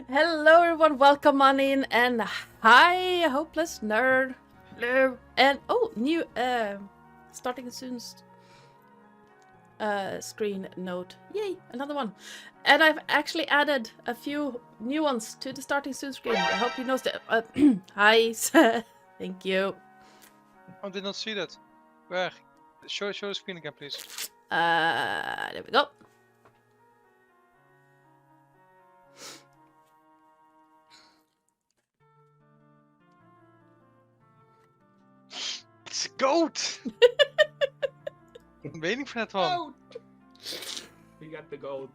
Hello everyone, welcome on in, and hi, hopeless nerd. Hello. And new starting soon screen note. Yay, another one. And I've actually added a few new ones to the starting soon screen. I hope you noticed it. Hi, thank you. I did not see that. Where? Show the screen again, please. There we go. It's a goat! I'm waiting for that one. We got the gold.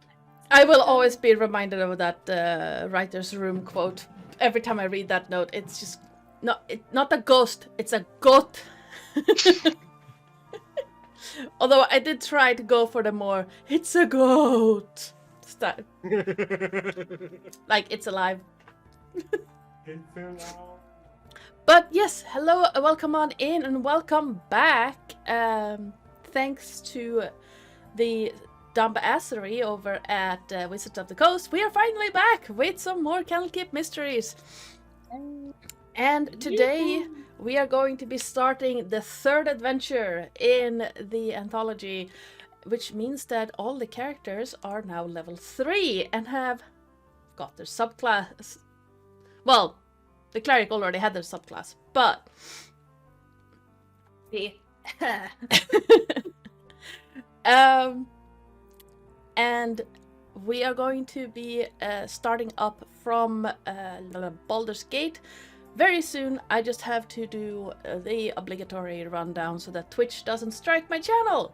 I will always be reminded of that writer's room quote. Every time I read that note, it's just not a ghost, it's a goat. Although I did try to go for the more, it's a goat style. Like it's alive. It's alive. But yes, hello, welcome on in and welcome back. Thanks to the dumbassery over at Wizards of the Coast, we are finally back with some more Candlekeep Mysteries. And today we are going to be starting the third adventure in the anthology, which means that all the characters are now level 3 and have got their subclass. Well, the cleric already had their subclass, but and we are going to be starting up from Baldur's Gate very soon. I just have to do the obligatory rundown so that Twitch doesn't strike my channel.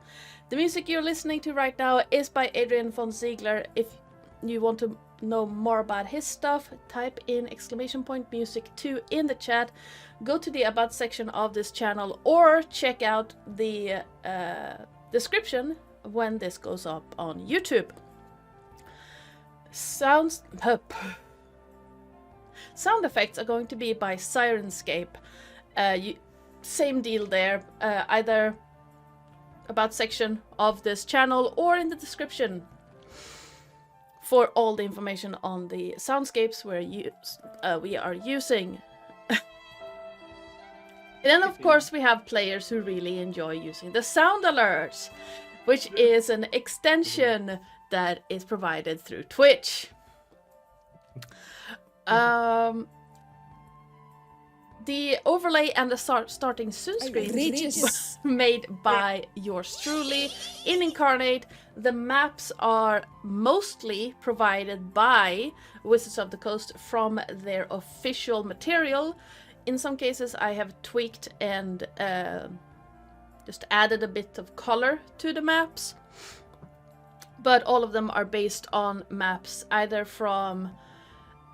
The music you're listening to right now is by Adrian von Ziegler. If you want to know more about his stuff, type in !music2 in the chat. Go to the about section of this channel or check out the description when this goes up on YouTube. Sound effects are going to be by Sirenscape. Same deal there, either about section of this channel or in the description for all the information on the soundscapes we are using. And then of course we have players who really enjoy using the sound alerts, which is an extension that is provided through Twitch. The overlay and the starting soon screen was made by yours truly in Incarnate. The maps are mostly provided by Wizards of the Coast from their official material. In some cases I have tweaked and just added a bit of color to the maps, but all of them are based on maps either from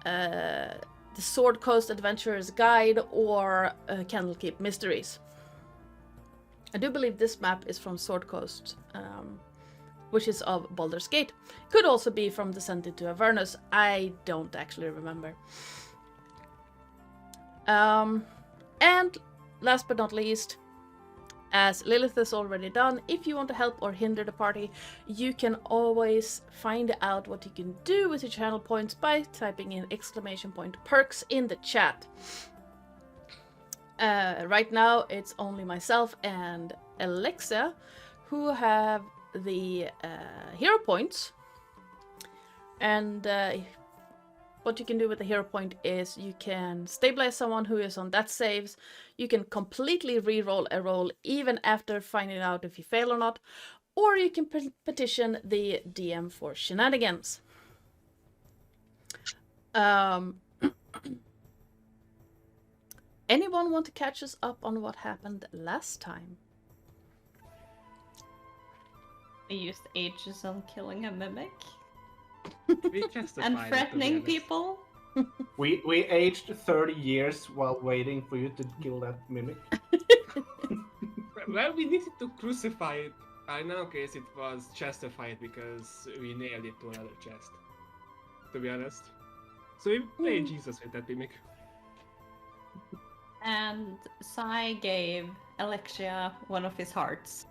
the Sword Coast Adventurer's Guide or Candlekeep Mysteries. I do believe this map is from Sword Coast, which is of Baldur's Gate. Could also be from Descent into Avernus. I don't actually remember. And last but not least, as Lillith has already done, if you want to help or hinder the party, you can always find out what you can do with your channel points by typing in !perks in the chat. Right now it's only myself and Alexa who have the hero points, and what you can do with the hero point is you can stabilize someone who is on death saves, you can completely re-roll a roll even after finding out if you fail or not, or you can petition the DM for shenanigans. Anyone want to catch us up on what happened last time? I used ages on killing a mimic. We justified And it, to be threatening honest. people. We aged 30 years while waiting for you to kill that mimic. Well, we needed to crucify it. In our case, it was justified because we nailed it to another chest. To be honest. So we played Jesus with that mimic. And Sai gave Alexia one of his hearts.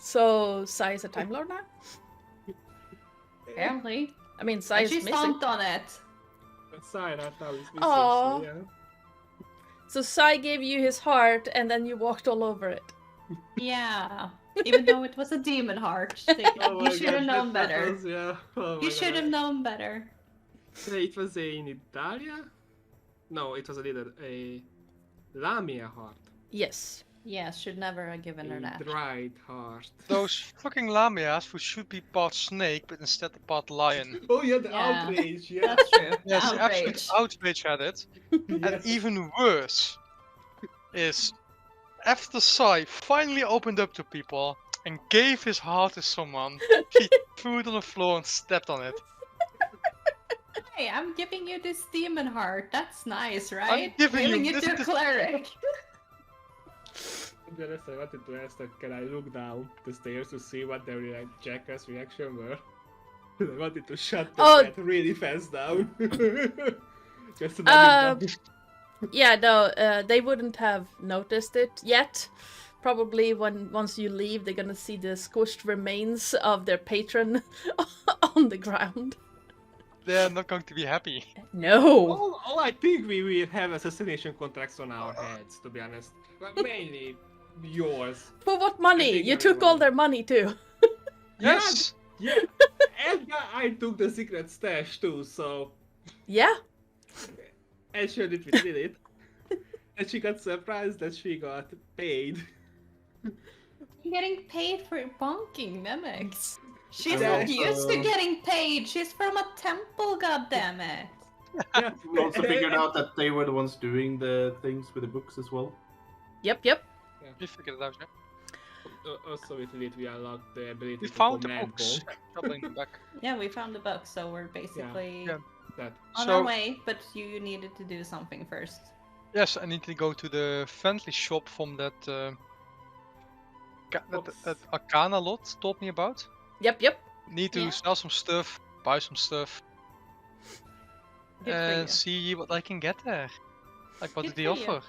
So Sai is a Time Lord now? Apparently. I mean, And Sai she is missing. stomped on it. But Sai right now is missing, Aw. so yeah. So Sai gave you his heart, and then you walked all over it. Yeah. Even though it was a demon heart. Oh You my should have God, known that better. was, yeah. Oh my You should God. have known better. It was in Italia? No, it was a Lamia heart. Yes. Yes, should never have given her A that. dried heart. Those fucking lamias who should be part snake, but instead part lion. Oh yeah, the Yeah. outrage, yeah. That's true. Yes, the absolute Outrage. outrage at it. And Yes. even worse is after Sai finally opened up to people and gave his heart to someone, he threw it on the floor and stepped on it. Hey, I'm giving you this demon heart. That's nice, right? giving you it to a this- cleric. To be honest, I wanted to ask that can I look down the stairs to see what their jackass reaction were? I wanted to shut the Oh. cat really fast down. Just to let it down. Yeah, no, they wouldn't have noticed it yet. Probably once you leave, they're gonna see the squished remains of their patron on the ground. They're not going to be happy. No. All I think we will have assassination contracts on our heads, to be honest. But mainly yours. For what I money? think You took all everyone- their money too. Yes! Yeah, and I took the secret stash too, so Yeah. I shared it with Lillith. And she got surprised that she got paid. You're getting paid for bonking mimics. She's Yeah. not used to getting paid. She's from a temple, goddammit. Yeah. We also figured out that they were the ones doing the things with the books as well. Yep. We figured it out, yeah. Also with Lillith we unlocked the ability We to found the command books. bonk. Troubling the back. Yeah, we found the book, so we're basically Yeah. That. on So- our way, but you needed to do something first. Yes, I need to go to the friendly shop from that that Arcanaloth told me about. Yep. Need to Yeah. sell some stuff, buy some stuff, Good for and you. see what I can get there. Like, what Good did they for you. offer?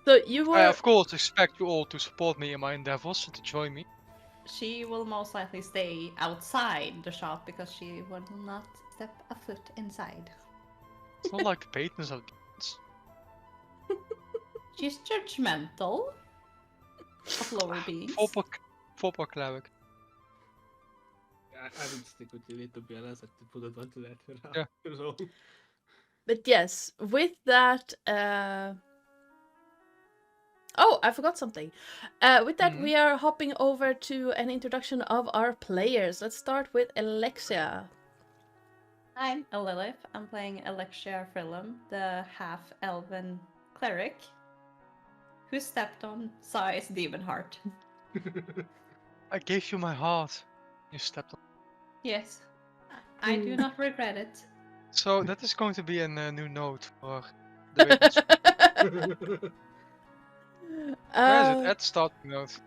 So you were. I, of course, expect you all to support me in my endeavors and to join me. She will most likely stay outside the shop because she will not step a foot inside. It's not like the patrons are demons. She's judgmental of lower beings. Football cleric. I would stick with Lillith to be honest. I wouldn't want to let her out. Yeah. So, But yes, with that. Oh, I forgot something. With that, we are hopping over to an introduction of our players. Let's start with Alexia. I'm a Lillith. I'm playing Alexia Frillum, the half-elven cleric who stepped on Sai's demon heart. I gave you my heart. You stepped on. Yes, I do not regret it. So that is going to be a new note for the witness. Where is it? At starting note.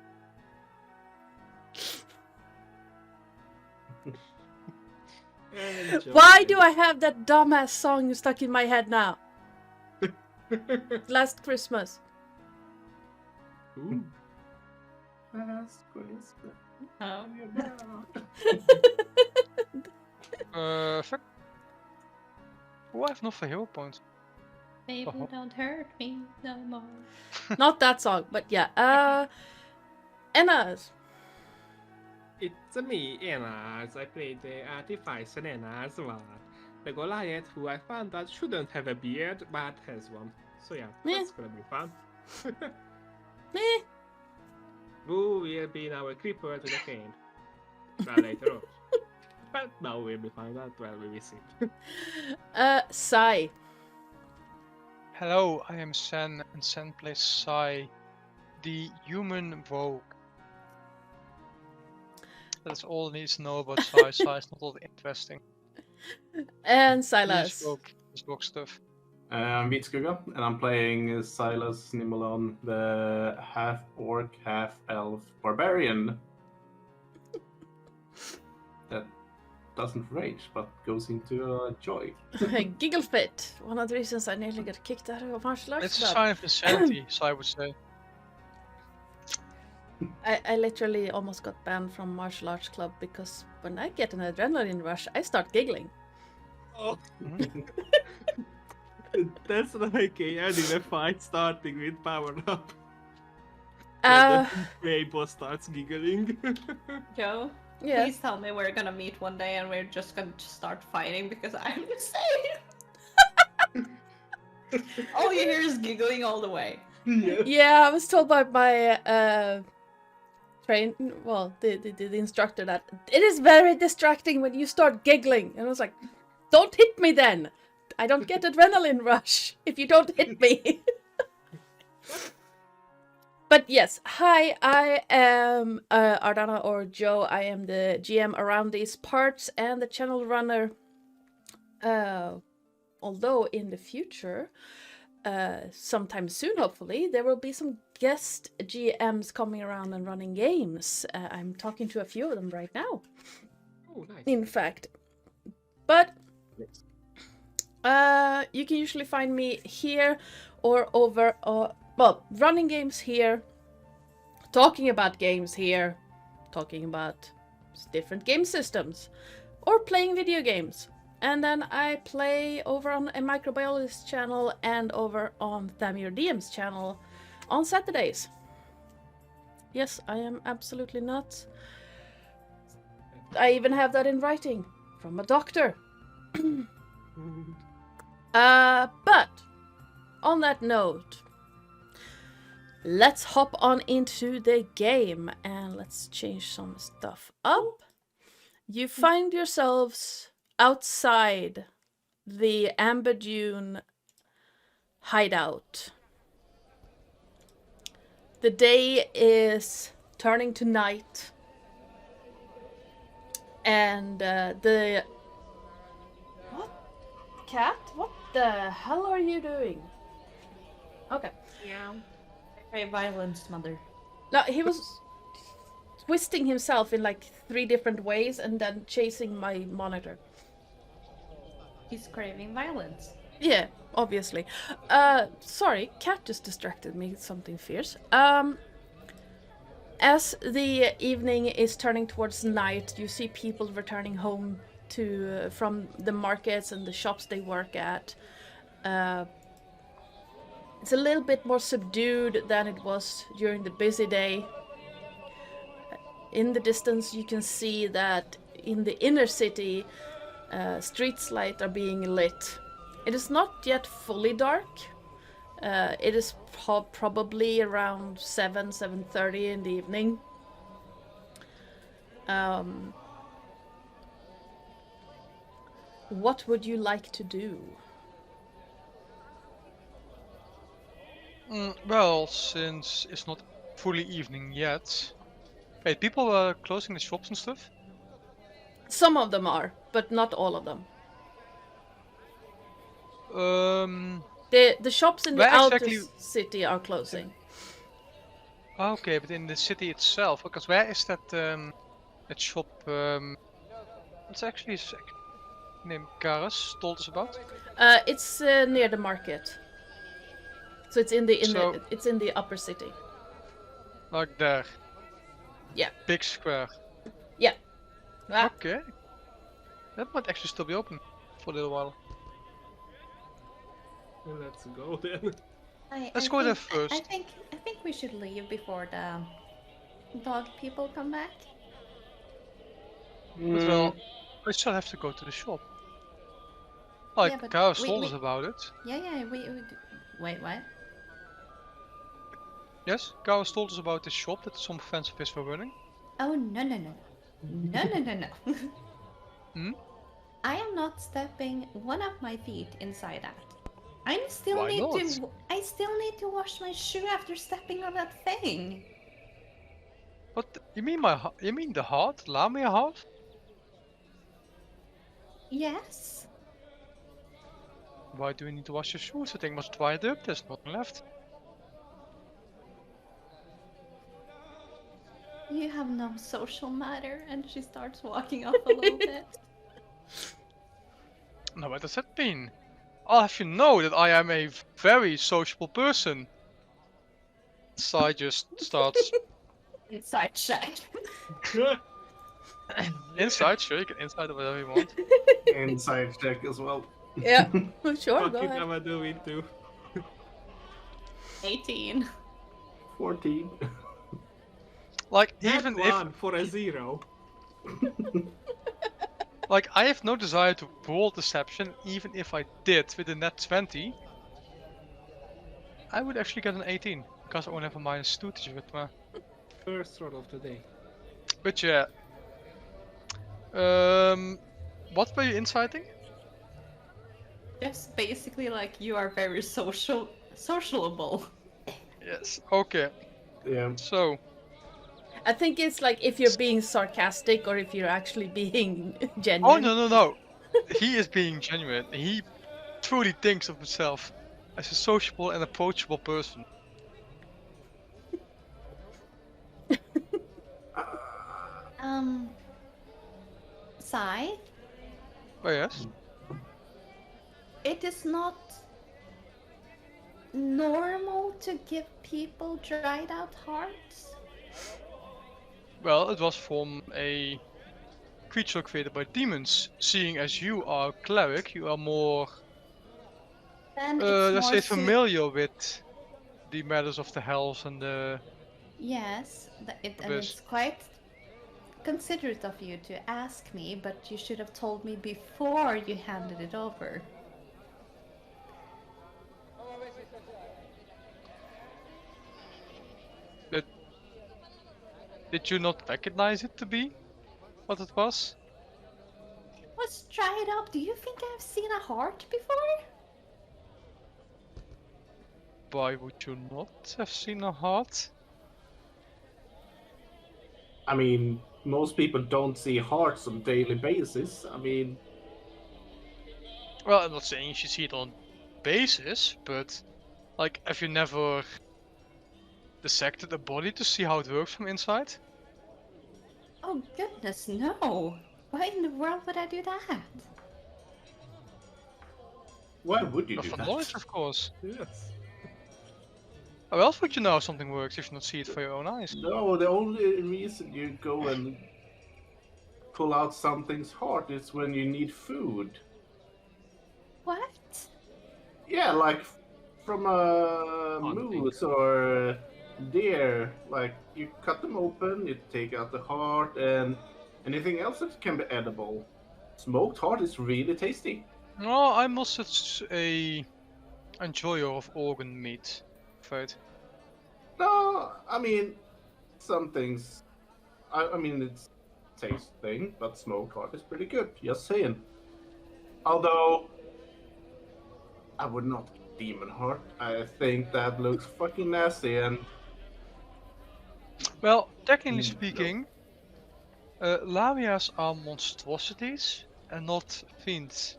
Why do I have that dumbass song stuck in my head now? Last Christmas. Ooh. Last Christmas. Oh, Fuck. Oh, I have no for hero points. baby, Uh-huh. don't hurt me no more. Not that song, but yeah. Énárz. It's me, Énárz. I played the artificer Énárz the Goliath who I found out shouldn't have a beard, but has one. So yeah, Yeah. that's gonna be fun. Eh. Who will be our creeper to the cane? Well, later on. But now we'll be found out while we visit. Sai. Hello, I am Sen, and Sen plays Sai, the human rogue. That's all I need to know about Sai. Sai is not all that interesting. And He Silas. is rogue stuff. I'm Viskugga, and I'm playing Silas Nimolon, the half-orc, half-elf barbarian. That doesn't rage, but goes into joy. Giggle fit. One of the reasons I nearly got kicked out of a martial arts It's a club. sign of insanity, Sai would say. I literally almost got banned from martial arts club because when I get an adrenaline rush, I start giggling. Oh, Mhm. that's like a anime fight starting with power up. Uh, The Ray boss starts giggling. Joe, yeah. please tell me we're gonna meet one day and we're just gonna start fighting because I'm insane. All you hear is giggling all the way. Yeah, I was told by my the instructor that it is very distracting when you start giggling. And I was like, don't hit me then. I don't get adrenaline rush if you don't hit me. But yes, hi, I am Ardana or Joe. I am the GM around these parts and the channel runner. Although in the future, sometime soon, hopefully, there will be some guest GMs coming around and running games. I'm talking to a few of them right now, Oh, nice. in fact. But you can usually find me here or over, running games here, talking about games here, talking about different game systems, or playing video games. And then I play over on a microbiologist channel and over on Thamir DM's channel on Saturdays. Yes, I am absolutely nuts. I even have that in writing from a doctor. But on that note, let's hop on into the game and let's change some stuff up. You find yourselves outside the Amber Dune hideout. The day is turning to night, and the... What? Cat? What the hell are you doing? Okay. Yeah. Very violence, mother. No, he was twisting himself in like 3 different ways and then chasing my monitor. He's craving violence. Yeah, obviously. Sorry, cat just distracted me with something fierce. As the evening is turning towards night, you see people returning home to from the markets and the shops they work at. It's a little bit more subdued than it was during the busy day. In the distance, you can see that in the inner city, street lights are being lit. It is not yet fully dark. It is probably around 7:30 in the evening. What would you like to do? Well, since it's not fully evening yet. Wait, people are closing the shops and stuff? Some of them are, but not all of them. The shops in the Where outer exactly- city are closing. Okay, but in the city itself, because where is that that shop? What's actually his name? Karas told us about. It's near the market, so it's in the So- it's in the upper city. Like there. Yeah. Big square. Yeah. Ah, Okay. That might actually still be open for a little while. Let's go then. Let's go there first. I think we should leave before the dog people come back. But well, we still have to go to the shop. Like, Yeah, but Karas we- told we- us about it. Yeah, wait, what? Yes, Karas told us about this shop that some fans of his were running. Oh no. No. Hmm? I am not stepping one of my feet inside that. I still Why need not? to. I still need to wash my shoe after stepping on that thing. What? You mean you mean the heart? Lamia heart? Yes. Why do we need to wash your shoes? The thing was dried up. There's nothing left. You have no social matter, and she starts walking off a little bit. No, what does that mean? I'll have you know that I am a very sociable person. So I just starts Inside check. Inside, sure, you can inside whatever you want. Inside check as well. Yeah, sure, go Fucking ahead. I'ma do it too. 18. 14. Like, That even if, one for a 0. like, I have no desire to roll deception, even if I did with a net 20, I would actually get an 18, because I only have a -2 to with me. First roll of the day. But yeah. What were you inciting? Just basically like you are very sociable. Yes, okay. Yeah. So, I think it's like if you're being sarcastic or if you're actually being oh genuine. no. He is being genuine. He truly thinks of himself as a sociable and approachable person. Sai, Oh yes? it is not normal to give people dried out hearts. Well, it was from a creature created by demons. Seeing as you are a cleric, you are more, Then it's let's more say, familiar with the matters of the hells and the Yes, and Abyss. it's quite considerate of you to ask me, but you should have told me before you handed it over. Did you not recognize it to be what it was? What's dried up? Do you think I've seen a heart before? Why would you not have seen a heart? I mean, most people don't see hearts on a daily basis. I mean, Well, I'm not saying you should see it on basis, but like, have you never dissected a body to see how it works from inside? Oh goodness, no! Why in the world would I do that? why would you Well, do for that? knowledge, of course. Yes. How else would you know how something works if you not see it for your own eyes? No, the only reason you go and pull out something's heart is when you need food. What? Yeah, like from a Hunting. moose or a deer. Like, you cut them open, you take out the heart, and anything else that can be edible. Smoked heart is really tasty. No, I'm not such a enjoyer of organ meat, I'm afraid. No, I mean, some things. I mean, it's a taste thing, but smoked heart is pretty good. Just saying. Although, I would not get demon heart. I think that looks fucking nasty, and Well, technically No. speaking, Larias are monstrosities and not fiends.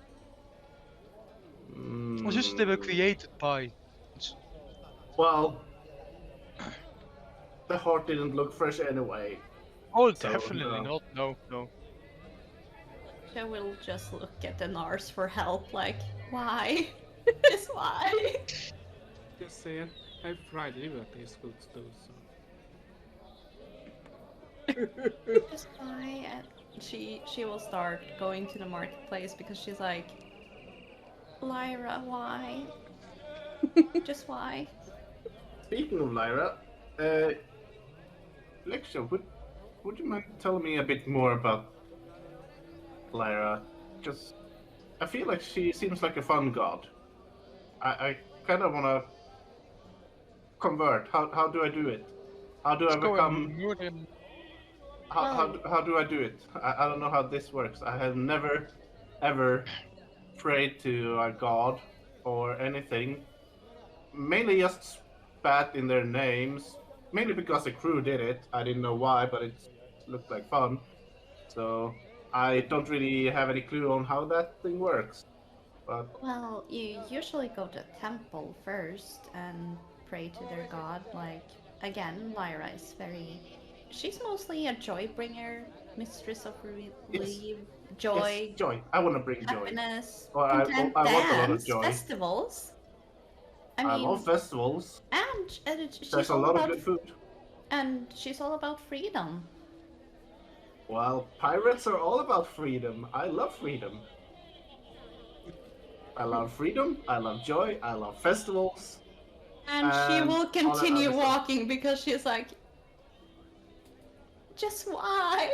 It's just they were created by. Well, the heart didn't look fresh anyway. Oh, So, definitely no. not. No. I will just look at Énárz for help, like, why? Just why? Just saying, I've fried liver tastes good too, so. Just why? And she will start going to the marketplace because she's like, Lyra, why? Just why? Speaking of Lyra, Lexia, would you mind telling me a bit more about Lyra? Because I feel like she seems like a fun god. I kind of want to convert. How do I do it? How do I Let's go become? and murder him. How do I do it? I don't know how this works. I have never ever prayed to a god or anything. Mainly just spat in their names. Mainly because the crew did it. I didn't know why, but it looked like fun. So I don't really have any clue on how that thing works. But Well, you usually go to a temple first and pray to their god. Like, again, Lyra is very. She's mostly a joy bringer, mistress of relief, joy, yes, joy. I want to bring joy. happiness, Well, I content, want a lot of dance, joy. festivals. I I mean, love festivals. and she's There's a all lot of about good food. And she's all about freedom. Well, pirates are all about freedom. I love freedom. I love freedom, I love joy, I love festivals. And she And will all that continue other stuff. walking because she's like, just why?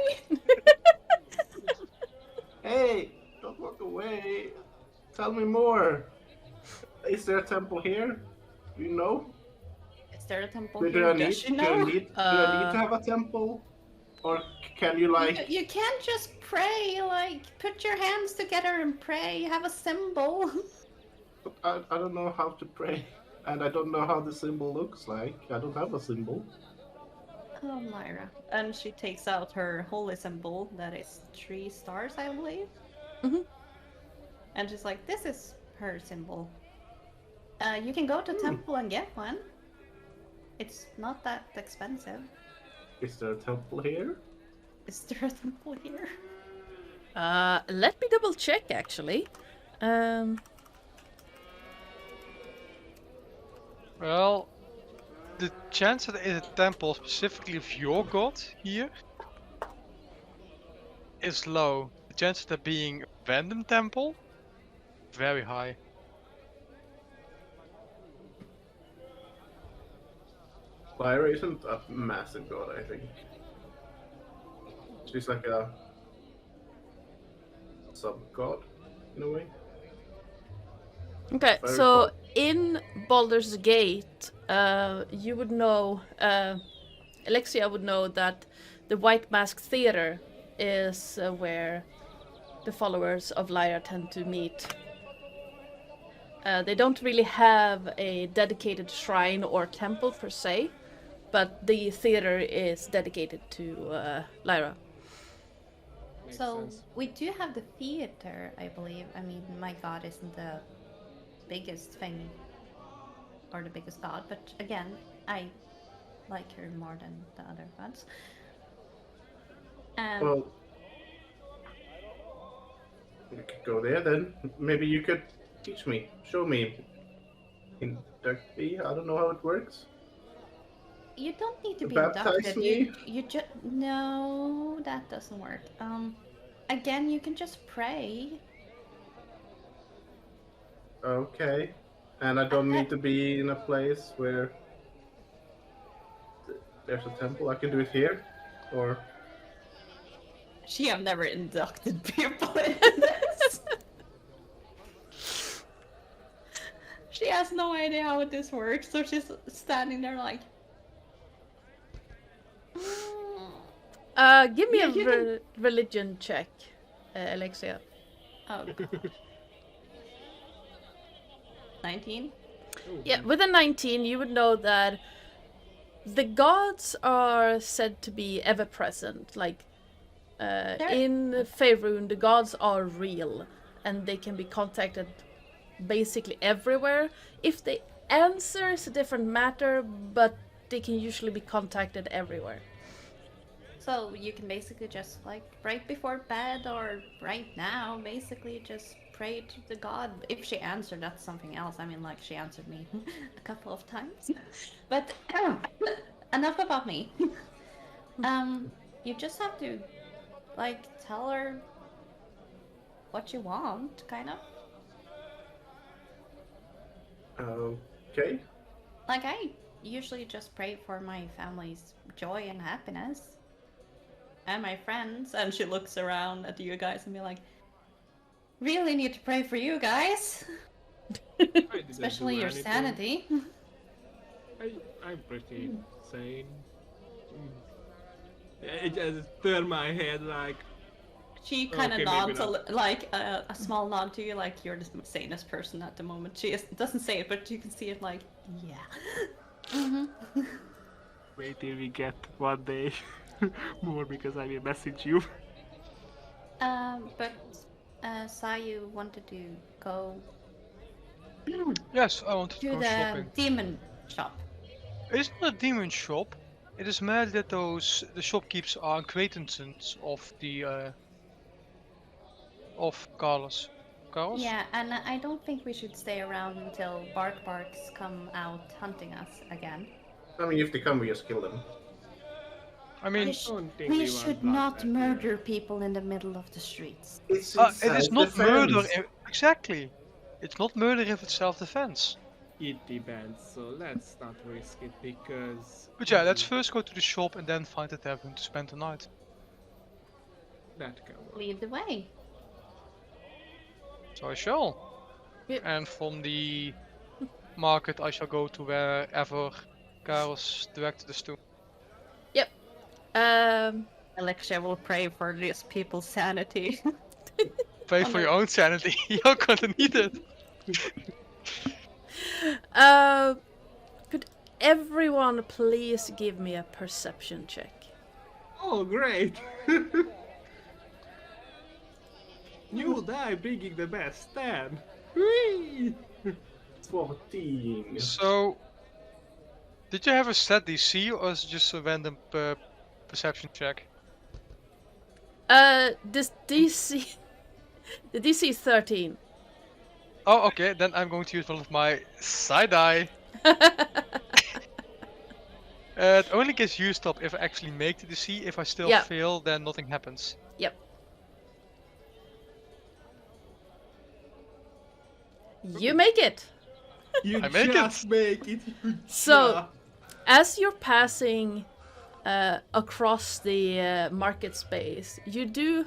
Hey, don't walk away. Tell me more. Is there a temple here? Do you know? Is there a temple Do here? I Does need? she Do know? I need to have a temple? Or can you like? You can't just pray, like, put your hands together and pray, have a symbol. I don't know how to pray, and I don't know how the symbol looks like. I don't have a symbol. Oh, Myra. And she takes out her holy symbol, that is 3 stars, I believe. Mhm. And she's like, this is her symbol. You can go to temple and get one. It's not that expensive. Is there a temple here? Is there a temple here? Let me double check actually. Well, the chance that there is a temple specifically of your god here is low. The chance of there being a random temple, very high. Lyra isn't a massive god, I think. She's like a sub-god, in a way. Okay, Very so cool. in Baldur's Gate, you would know, Alexia would know that the White Mask Theater is where the followers of Lyra tend to meet. They don't really have a dedicated shrine or temple per se, but the theater is dedicated to Lyra. Makes So, sense. we do have the theater, I believe. I mean, my god isn't the biggest thing, or the biggest god, but again, I like her more than the other gods. Well, we could go there then. Maybe you could teach me, show me. Induct me. I don't know how it works. You don't need to be Baptize inducted. me? You just no, that doesn't work. Again, you can just pray. Okay. And I don't need to be in a place where there's a temple. I can do it here, or She have never inducted people into this. She has no idea how this works, so she's standing there like. Give me Yeah, a you can- religion check, Alexia. Oh. 19? Yeah, with a 19, you would know that the gods are said to be ever present. Like, in Faerun, the gods are real, and they can be contacted basically everywhere. If they answer, it's a different matter, but they can usually be contacted everywhere. So you can basically just, like, right before bed or right now, basically just pray to the god. If she answered, that's something else. I mean, like, she answered me a couple of times. But enough about me. You just have to, like, tell her what you want, kind of. okay. Like, I usually just pray for my family's joy and happiness. And my friends. And she looks around at you guys and be like, really need to pray for you guys. I didn't Especially do your anything. sanity. I'm pretty sane. It just turned my head like, She kind of Okay, nods maybe like a small nod to you, like you're the sanest person at the moment. She doesn't say it, but you can see it like, yeah. wait till we get one day more because I will message you. But Sayu wanted to go Yes, I wanted to to go the shopping. demon shop. It's not a demon shop. It is merely that the shopkeepers are acquaintances of the of Carlos. Carlos? Yeah, and I don't think we should stay around until Barks come out hunting us again. I mean, if they come, we just kill them. I mean, We should not murder people in the middle of the streets. It's it is not murder. self-defense. Exactly. It's not murder if it's self-defense. It depends, so let's not risk it because. But yeah, let's first go to the shop and then find a tavern to spend the night. That can work. Lead the way. So I shall. Yep. And from the market, I shall go to wherever Karls directed us to. Alexia will pray for these people's sanity. Pay for your own sanity. You're gonna need it. Could everyone please give me a perception check? Oh, great! New die bringing the best 10. Whee! 14. So, did you have a set DC or is it just a random perception check? This DC, the DC is 13. Oh, okay. Then I'm going to use one of my side eye. It only gets used up if I actually make the DC. If I still Yeah. fail, then nothing happens. Yep. You make it. You I make just it. make it. You So, just- as you're passing across the market space, you do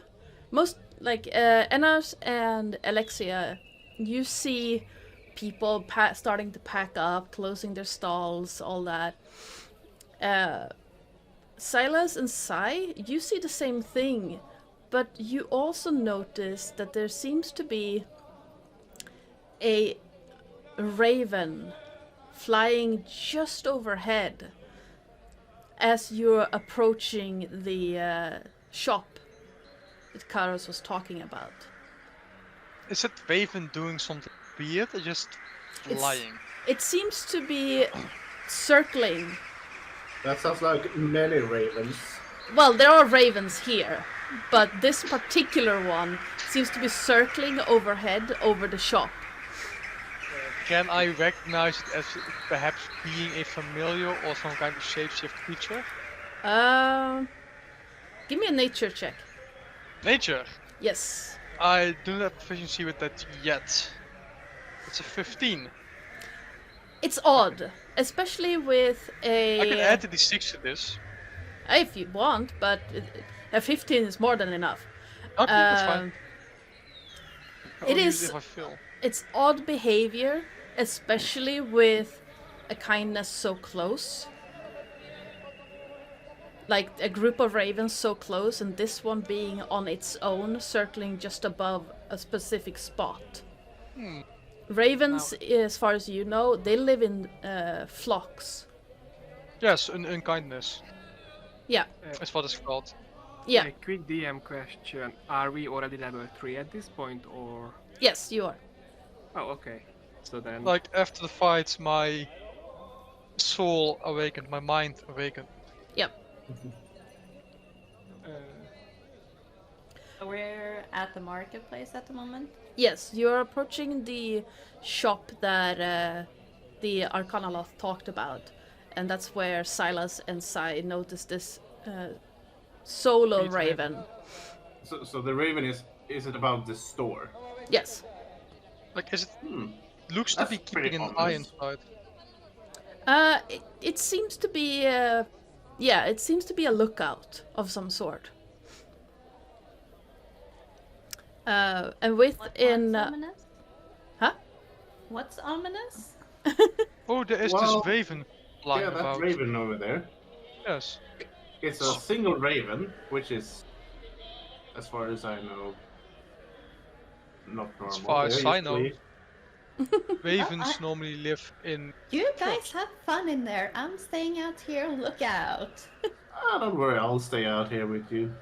most like Énárz and Alexia. You see people starting to pack up, closing their stalls, all that. Silas and Sai, you see the same thing, but you also notice that there seems to be a raven flying just overhead as you're approaching the shop that Karos was talking about. Is that raven doing something weird or just flying? It seems to be circling. That sounds like many ravens. Well, there are ravens here, but this particular one seems to be circling overhead over the shop. Can I recognize it as perhaps being a familiar or some kind of shapeshift creature? Give me a nature check. Nature. Yes. I do not have proficiency with that yet. It's a 15. It's odd, especially with a... I can add the d6 to this. If you want, but a 15 is more than enough. Okay, that's fine. I'll It use is... if I feel. It's odd behavior, especially with a kindness so close. Like a group of ravens so close, and this one being on its own, circling just above a specific spot. Ravens, as far as you know, they live in flocks. Yes, an unkindness. Yeah, That's what it's called. yeah, A quick DM question. Are we already level 3 at this point or? yes, you are. Oh, okay. So then. Like after the fight, my soul awakened, my mind awakened. Yep. We're at the marketplace at the moment. Yes, you're approaching the shop that the Arcanaloth talked about, and that's where Silas and Sai noticed this solo Great raven. So the raven is it about the store? Yes. Like, is it Hmm. looks to That's be pretty keeping an eye ominous. inside. It seems to be it seems to be a lookout of some sort. And within What's ominous? huh? What's ominous? Oh, there is Well, this raven flying Yeah, that about. raven over there. Yes. It's a single raven, which is, as far as I know, not normal. As far as They're I know. usually- Ravens normally live in. You guys have fun in there. I'm staying out here. Look out. Don't worry, I'll stay out here with you.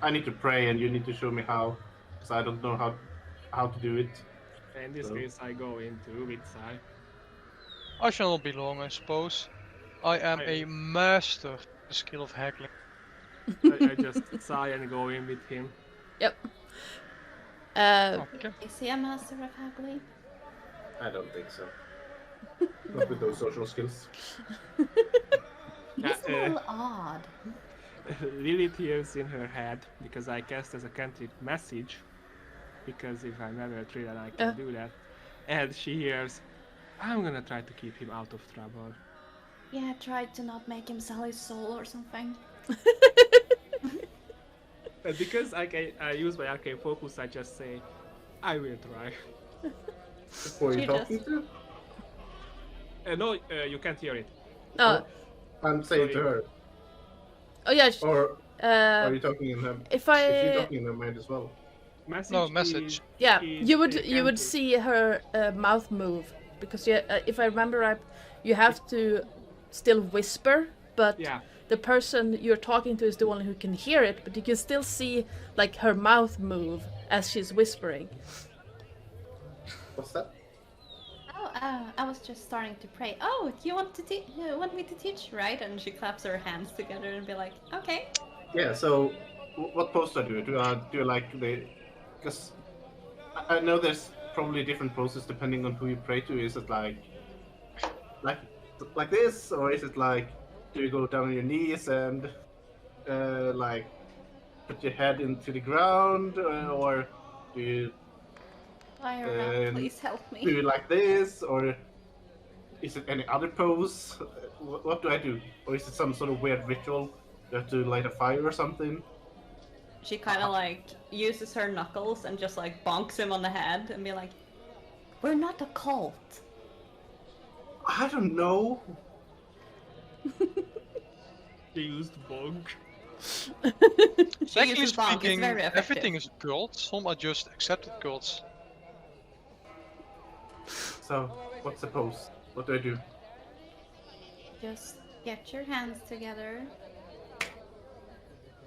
I need to pray, and you need to show me how, because I don't know how to do it. In this So- case, I go into with Sai. I shall not be long, I suppose. I am a master of the skill of haggling. I just sigh and go in with him. Yep. Okay. Is he a master of haggling? I don't think so. Not with those social skills. He's a little odd. Lilith hears in her head, because I cast as a Candlekeep message, because if I'm level 3 then I can do that, and she hears, I'm gonna try to keep him out of trouble. Yeah, try to not make him sell his soul or something. And because I use my arcane focus, I just say, I will try. Who are you She talking just- to? No, you can't hear it. Oh, I'm saying to Sorry. her. oh yeah. Or are Uh, you talking in her? if Is she I talking in her mind as well? Message No, message. yeah, is you would a you would Candlekeep. see her mouth move because if I remember right, you have to still whisper, but Yeah. the person you're talking to is the one who can hear it, but you can still see like her mouth move as she's whispering. What's that? Oh, I was just starting to pray. Oh, you want me to teach, right? And she claps her hands together and be like, okay. Yeah. So, what pose do I do? Do I like the? Because I know there's probably different poses depending on who you pray to. Is it like this, or is it like do you go down on your knees and like put your head into the ground, or do you Lyra, please help do me. you like this, or is it any other pose? What do I do, or is it some sort of weird ritual? You have to light a fire or something? She kind of like uses her knuckles and just like bonks him on the head and be like, we're not a cult. I don't know. They used bonk. Technically uses bonk, it's speaking, very effective. everything is cult. Some are just accepted cults. So, what's the pose? What do I do? Just get your hands together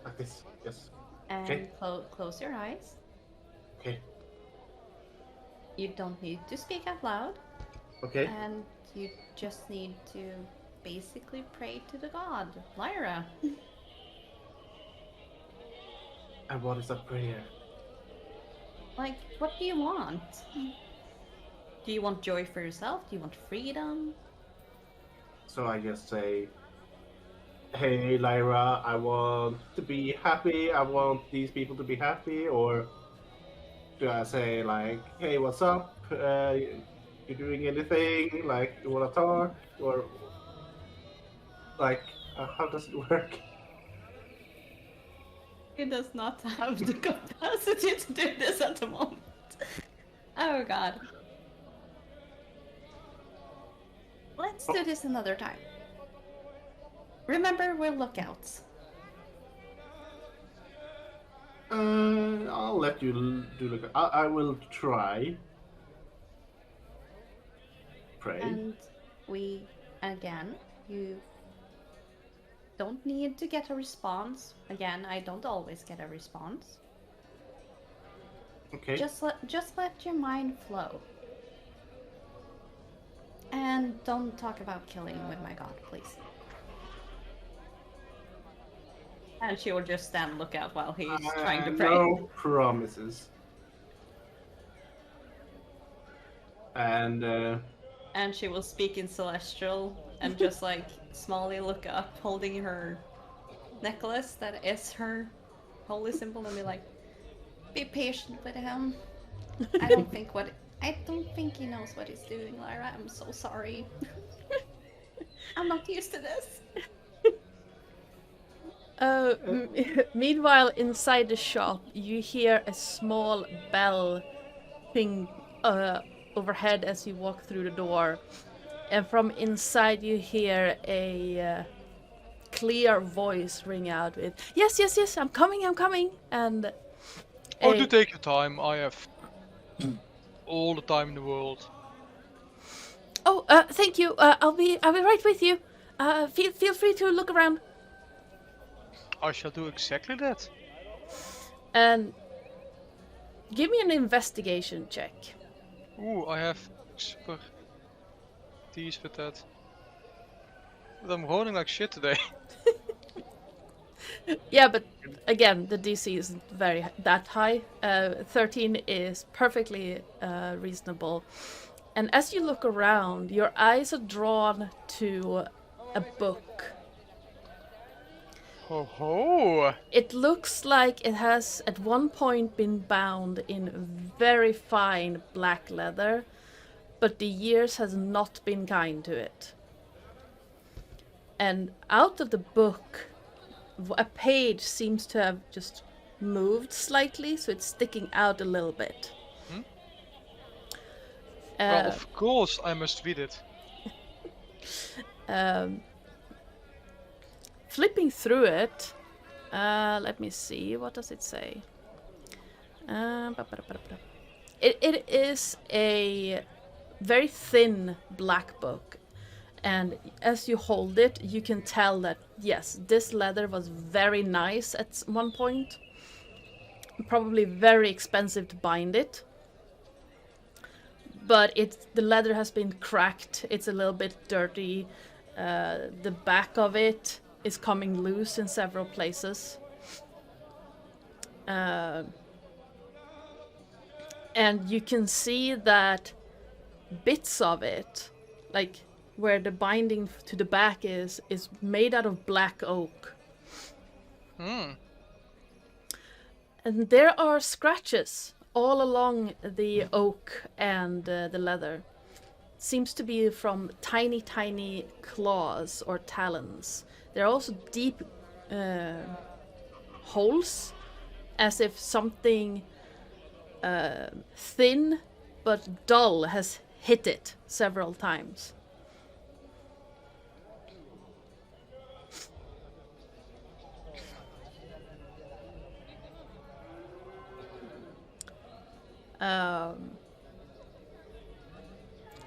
Like this? Yes. and Okay. close your eyes. Okay. You don't need to speak out loud, Okay. and you just need to basically pray to the god, Lyra. And what is that prayer? Like, what do you want? Do you want joy for yourself? Do you want freedom? So I just say, hey Lyra, I want to be happy, I want these people to be happy, or do I say like, hey, what's up? You doing anything? Like, you wanna talk? Or like, how does it work? He does not have the capacity to do this at the moment. Oh god. Let's do this another time. Remember, we're lookouts. I'll let you do look. I will try. Pray. And we, again, you don't need to get a response. Again, I don't always get a response. Okay. Just let your mind flow. And don't talk about killing with my god, please. And she will just stand lookout while he's trying to pray. No promises. And And she will speak in Celestial and just like smallly look up, holding her necklace that is her holy symbol, and be like, "Be patient with him. I don't think he knows what he's doing, Lyra. I'm so sorry. I'm not used to this." Meanwhile, inside the shop, you hear a small bell ping overhead as you walk through the door. And from inside, you hear a clear voice ring out with, yes, yes, yes, I'm coming. And Oh, do take your time. I have all the time in the world. oh, thank you. I'll be right with you. Feel free to look around. I shall do exactly that. And give me an investigation check. Ooh, I have super D's with that. But I'm rolling like shit today. Yeah, but again, the DC isn't that high. 13 is perfectly reasonable. And as you look around, your eyes are drawn to a book. ho ho! It looks like it has at one point been bound in very fine black leather, but the years has not been kind to it. And out of the book, a page seems to have just moved slightly, so it's sticking out a little bit. Well, of course I must read it. Flipping through it, let me see, what does it say? It is a very thin black book, and as you hold it, you can tell that, yes, this leather was very nice at one point. Probably very expensive to bind it. But the leather has been cracked, it's a little bit dirty. The back of it is coming loose in several places. And you can see that bits of it, like where the binding to the back is made out of black oak. And there are scratches all along the oak and the leather. Seems to be from tiny, tiny claws or talons. There are also deep holes, as if something thin but dull has hit it several times.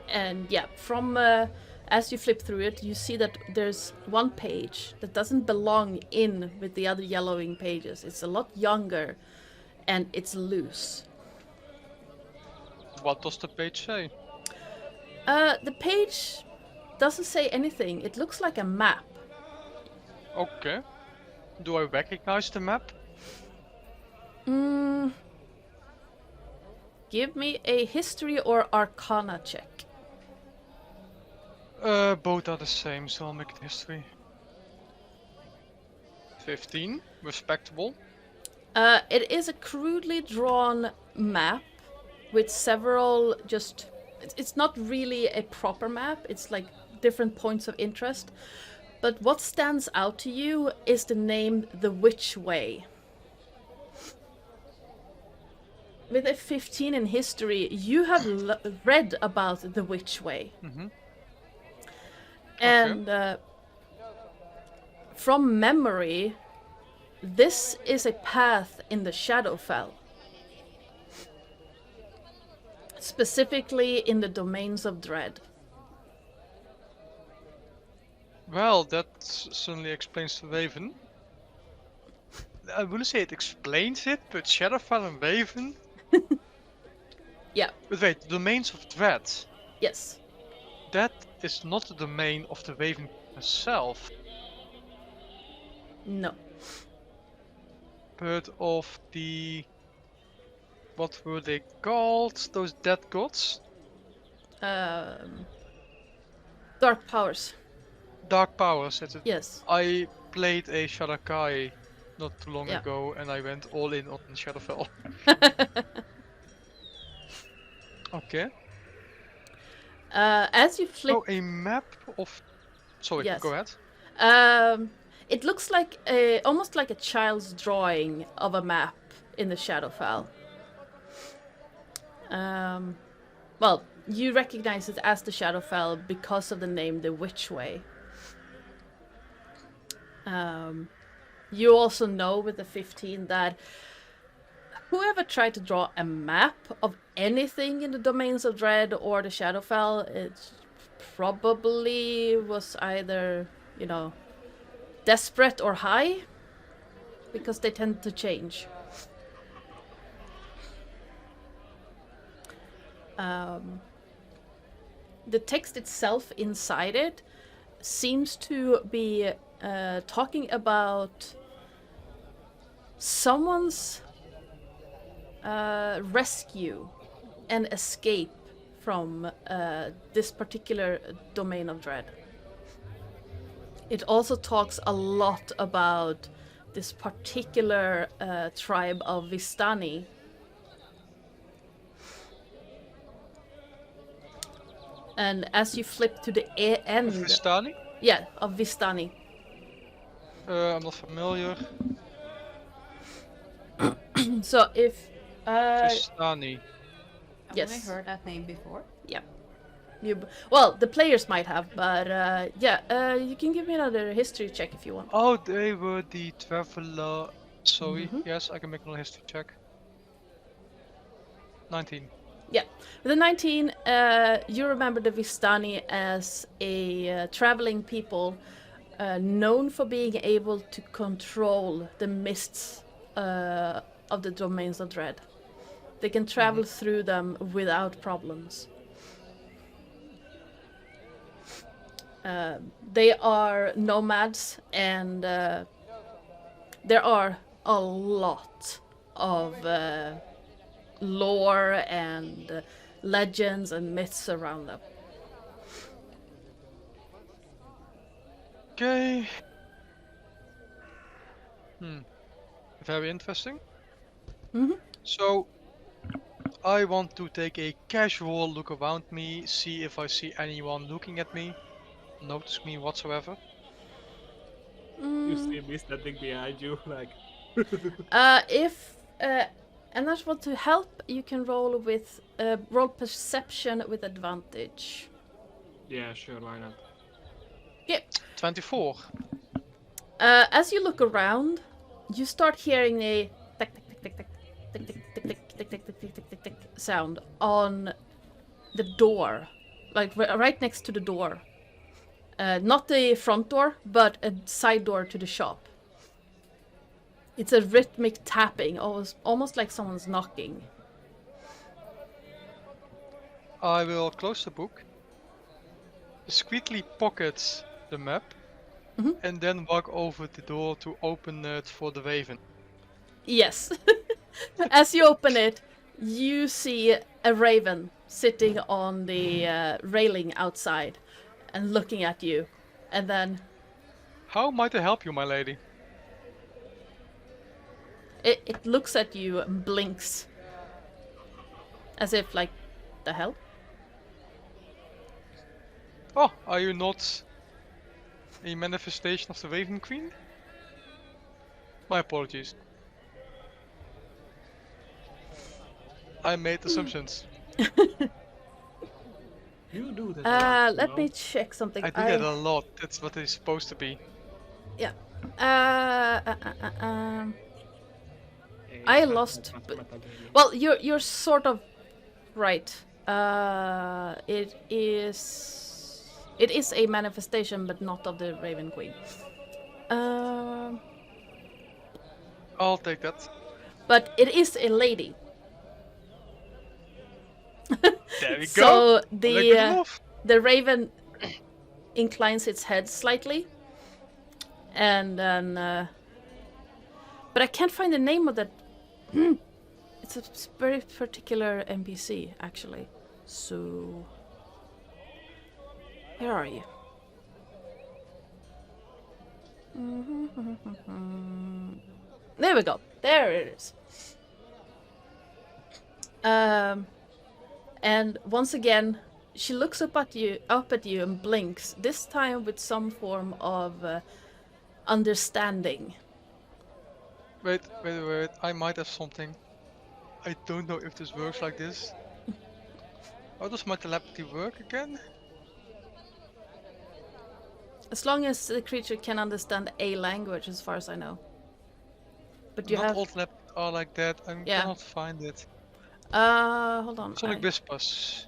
And yeah, from as you flip through it, you see that there's one page that doesn't belong in with the other yellowing pages. It's a lot younger, and it's loose. What does the page say? The page doesn't say anything. It looks like a map. Okay. Do I recognize the map? Give me a history or arcana check. Both are the same, so I'll make it history. 15, respectable. It is a crudely drawn map with several it's not really a proper map, it's like different points of interest. But what stands out to you is the name The Witch Way. With a 15 in history, you have read about the Witch Way. And from memory, this is a path in the Shadowfell. Specifically in the domains of dread. Well, that certainly explains the Raven. I wouldn't say it explains it, but Shadowfell and Raven... Yeah. But wait, the domains of dread. Yes. That is not the domain of the Raven herself. No. But of the... What were they called? Those dead gods? Dark powers. Dark powers, that's it. Yes. I played a Shadakai not too long ago and I went all in on Shadowfell. Okay. As you flip... Oh, a map of... Sorry, Yes. go ahead. It looks like almost like a child's drawing of a map in the Shadowfell. Well, you recognize it as the Shadowfell because of the name The Witch Way. You also know with the 15 that whoever tried to draw a map of anything in the Domains of Dread or the Shadowfell, it probably was either, you know, desperate or high, because they tend to change. The text itself inside it seems to be talking about someone's rescue and escape from this particular domain of dread. it also talks a lot about this particular tribe of Vistani. And as you flip to the end, Vistani? yeah, of Vistani. I'm not familiar. So if Vistani. Have Yes. I heard that name before? well, the players might have, but you can give me another history check if you want. Oh, they were the traveler. Sorry. Mhm. Yes, I can make another history check. 19. With the 19, you remember the Vistani as a traveling people known for being able to control the mists of the domains of dread. They can travel through them without problems. They are nomads, and there are a lot of lore and legends and myths around them. Okay. Very interesting. Mhm. So, I want to take a casual look around me, see if I see anyone looking at me, notice me whatsoever. You see me standing behind you, like. If Énárz want to help, you can roll with roll perception with advantage. Yeah, sure, why not? 24. As you look around, you start hearing a tick tick tick tick tick tick tick tick tick tick tick tick tick tick tick tick sound on the door, like right next to the door. Not the front door, but a side door to the shop. It's a rhythmic tapping, almost like someone's knocking. I will close the book, discreetly pocket the map, and then walk over the door to open it for the raven. Yes. As you open it, you see a raven sitting on the railing outside and looking at you. And then How might I help you, my lady? it looks at you and blinks. As if, like, the hell? Oh, are you not a manifestation of the Raven Queen? My apologies. I made assumptions. You do that. a lot, Let you me know? check something. I do that a lot. That's what it's supposed to be. Yeah. Hey, I mat- lost, mat- but- mat- mat- Well, you're sort of right. It is a manifestation, but not of the Raven Queen. I'll take that. But it is a lady. There we go. So Like good enough. the raven inclines its head slightly, and then. But I can't find the name of that. It's a very particular NPC, actually. So, where are you? There we go. There it is. And once again, she looks up at you and blinks. This time with some form of understanding. Wait. I might have something. I don't know if this works like this. How does my telepathy work again? As long as the creature can understand a language, as far as I know. But you Not have. all telepathy are like that. I Yeah. cannot find it. Hold on. Sonic Whispers.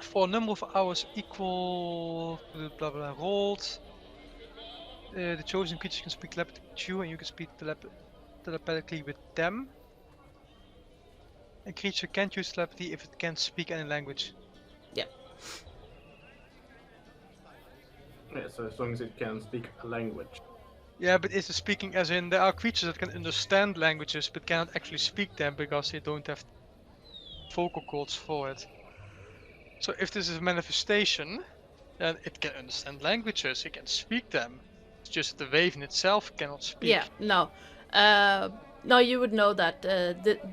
For a number of hours equal to the blah blah rolled, the chosen creature can speak telepathy with you, and you can speak telepathically with them. A creature can't use telepathy if it can't speak any language. Yeah, so as long as it can speak a language. Yeah, but is the speaking as in there are creatures that can understand languages but cannot actually speak them because they don't have vocal cords for it. So if this is a manifestation, then it can understand languages, it can speak them. It's just the raven itself cannot speak. Yeah, no. No, you would know that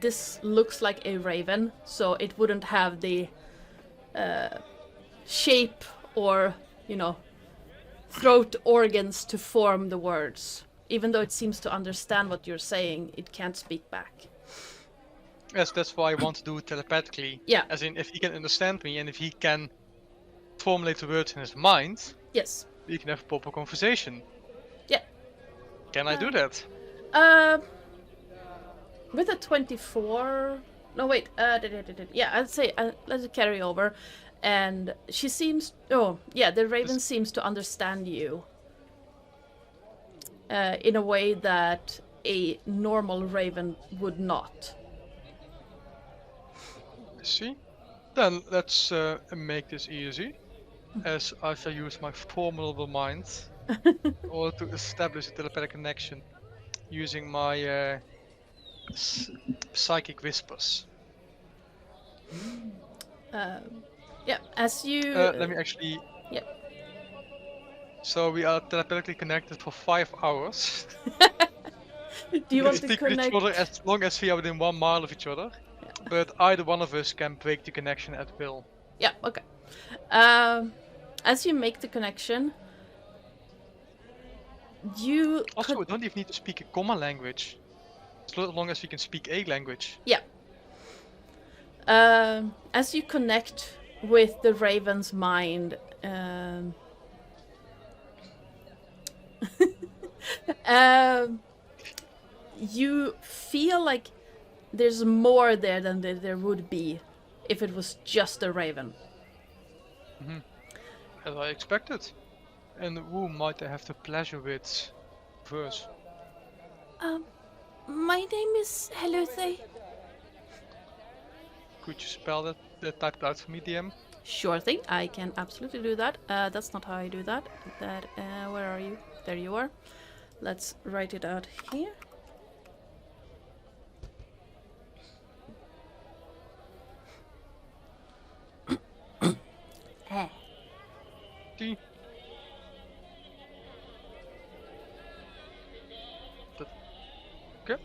this looks like a raven, so it wouldn't have the shape or, throat organs to form the words. Even though it seems to understand what you're saying, it can't speak back. Yes, that's why I want to do it telepathically. Yeah. As in, if he can understand me and if he can formulate the words in his mind, Yes. we can have a proper conversation. Yeah. Can I do that? With a 24... No, wait. Yeah, I'd say let's carry over. And she seems... Oh, yeah, the raven seems to understand you. In a way that a normal raven would not. I see. Then let's make this easy. As I shall use my formidable mind in order to establish a telepathic connection using my psychic whispers. Yeah, as you... Let me actually... Yep. So we are telepathically connected for 5 hours. Do you We want to speak with connect? each other as long as we are within 1 mile of each other. Yeah. But either one of us can break the connection at will. Yeah, okay. As you make the connection, you Also, could... we don't even need to speak a common language. As long as we can speak a language. Yeah. As you connect with the raven's mind, you feel like there's more there than there would be if it was just a raven. As I expected. And who might I have the pleasure with first? My name is Lillith. Could you spell that type it out for me, DM? Sure thing, I can absolutely do that. That's not how I do that. Where are you? There you are. Let's write it out here. D. Okay.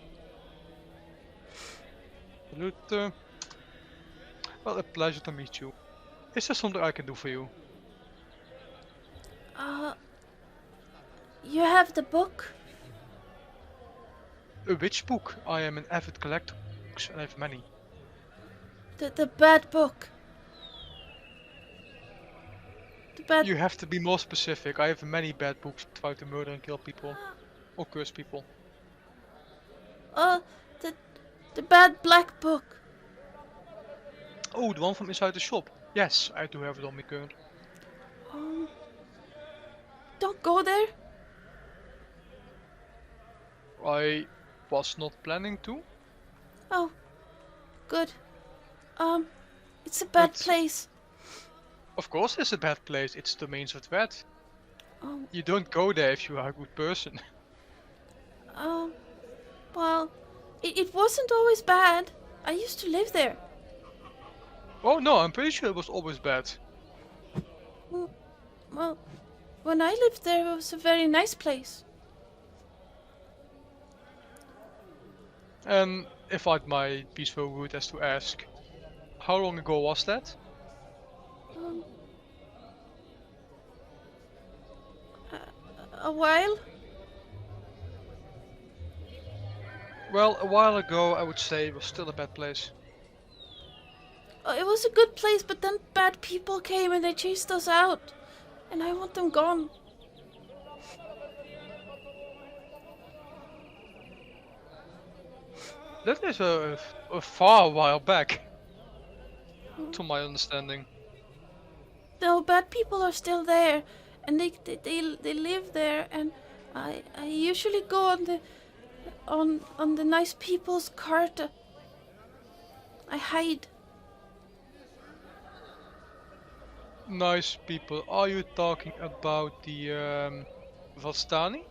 Salute. Well, a pleasure to meet you. Is there something I can do for you? You have the book? A which book? I am an avid collector of books and I have many. The bad book. The bad... You have to be more specific. I have many bad books that try to murder and kill people. Or curse people. The bad black book. Oh, the one from inside the shop. Yes, I do have it on me currently. Don't go there. I was not planning to. Oh, good. It's a bad But- place. Of course it's a bad place, it's the means of threat. Oh, You don't go there if you are a good person. well, it wasn't always bad. I used to live there. Oh no, I'm pretty sure it was always bad. Well, when I lived there, it was a very nice place. And if I might be so rude as to ask, how long ago was that? A while. Well, a while ago I would say it was still a bad place. It was a good place, but then bad people came and they chased us out. And I want them gone. That is a far while back, to my understanding. No, bad people are still there. And they live there, and I usually go on the nice people's cart. I hide. Nice people. Are you talking about the Vastani?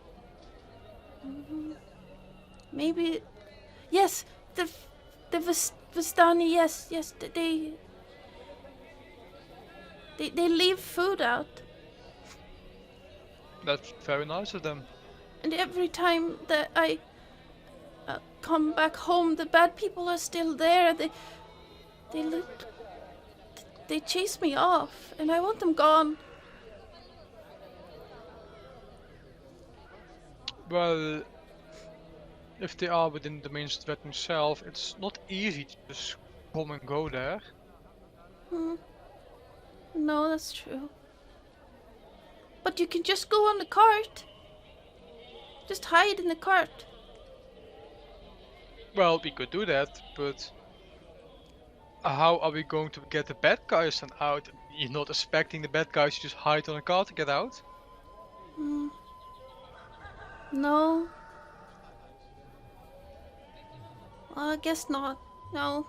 Maybe, yes, the Vistani. Yes, They leave food out. That's very nice of them. And every time that I come back home, the bad people are still there. They chase me off, and I want them gone. Well, if they are within the main threat themselves, it's not easy to just come and go there. No, that's true. But you can just go on the cart. Just hide in the cart. Well, we could do that, but how are we going to get the bad guys then out? You're not expecting the bad guys to just hide on a car to get out? No. Well, I guess not. No.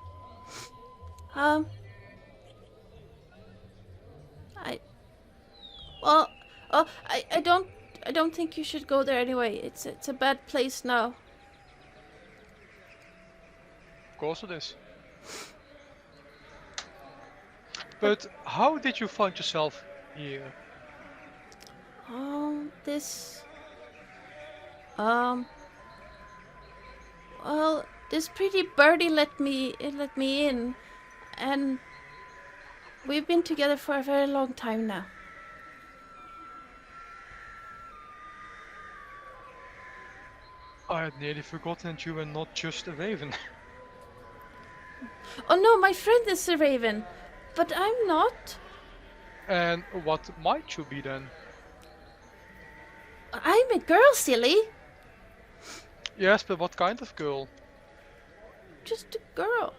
I don't think you should go there anyway. It's a bad place now. Of course it is. But how did you find yourself here? Well, this pretty birdie let me in, and we've been together for a very long time now. I had nearly forgotten that you were not just a raven. Oh no, my friend is a raven, but I'm not. And what might you be then? I'm a girl, silly. Yes, but what kind of girl? Just a girl.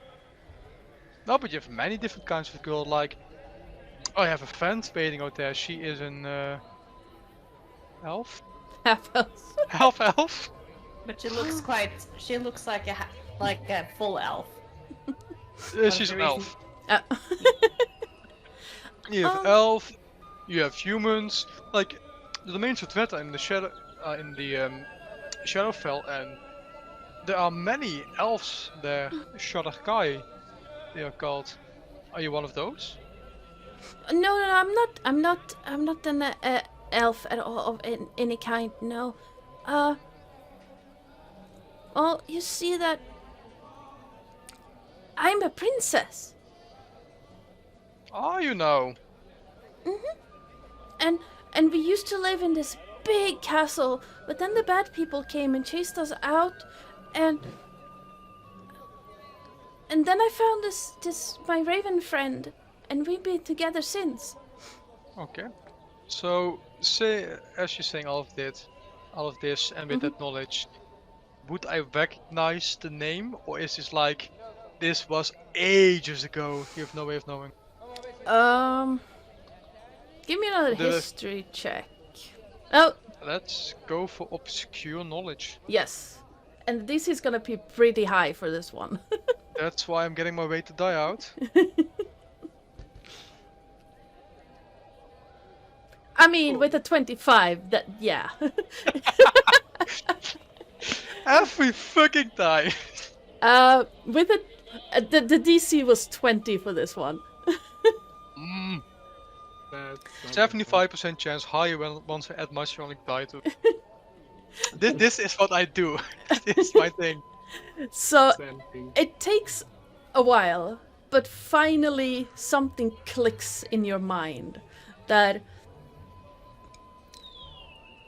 No, but you have many different kinds of girl, like... I have a friend waiting out there, she is an elf? Half elf. Half elf? But she looks like a full elf. She's an the elf. Uh, You have elf, you have humans, like the main threat in the shadow, Shadowfell, and there are many elves there. Shadowkai, they are called. Are you one of those? No, I'm not an elf at all of any kind. No. Well, you see that I'm a princess. Are you now? And we used to live in this big castle, but then the bad people came and chased us out, and then I found this my raven friend, and we've been together since. Okay. So, say, as you're saying all of this, and with that knowledge, would I recognize the name, or is this like, this was ages ago? You have no way of knowing. Give me another The- history check. Oh, Let's go for obscure knowledge. yes. And this is gonna be pretty high for this one. That's why I'm getting my way to die out. I mean, with a 25, that, yeah. Every fucking time. With a, the DC was 20 for this one. That's 75% chance higher once I add my psionic die to. This is what I do. This is my thing. So something. it takes a while, but finally something clicks in your mind that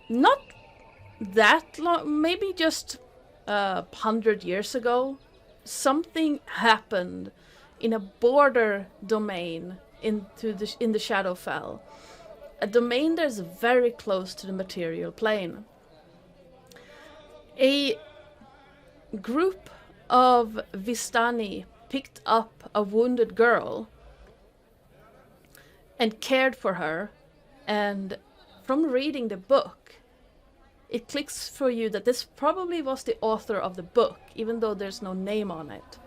not that long, maybe just 100 years ago, something happened in a border domain in the Shadowfell, a domain that's very close to the material plane. A group of Vistani picked up a wounded girl and cared for her, and from reading the book, it clicks for you that this probably was the author of the book, even though there's no name on it.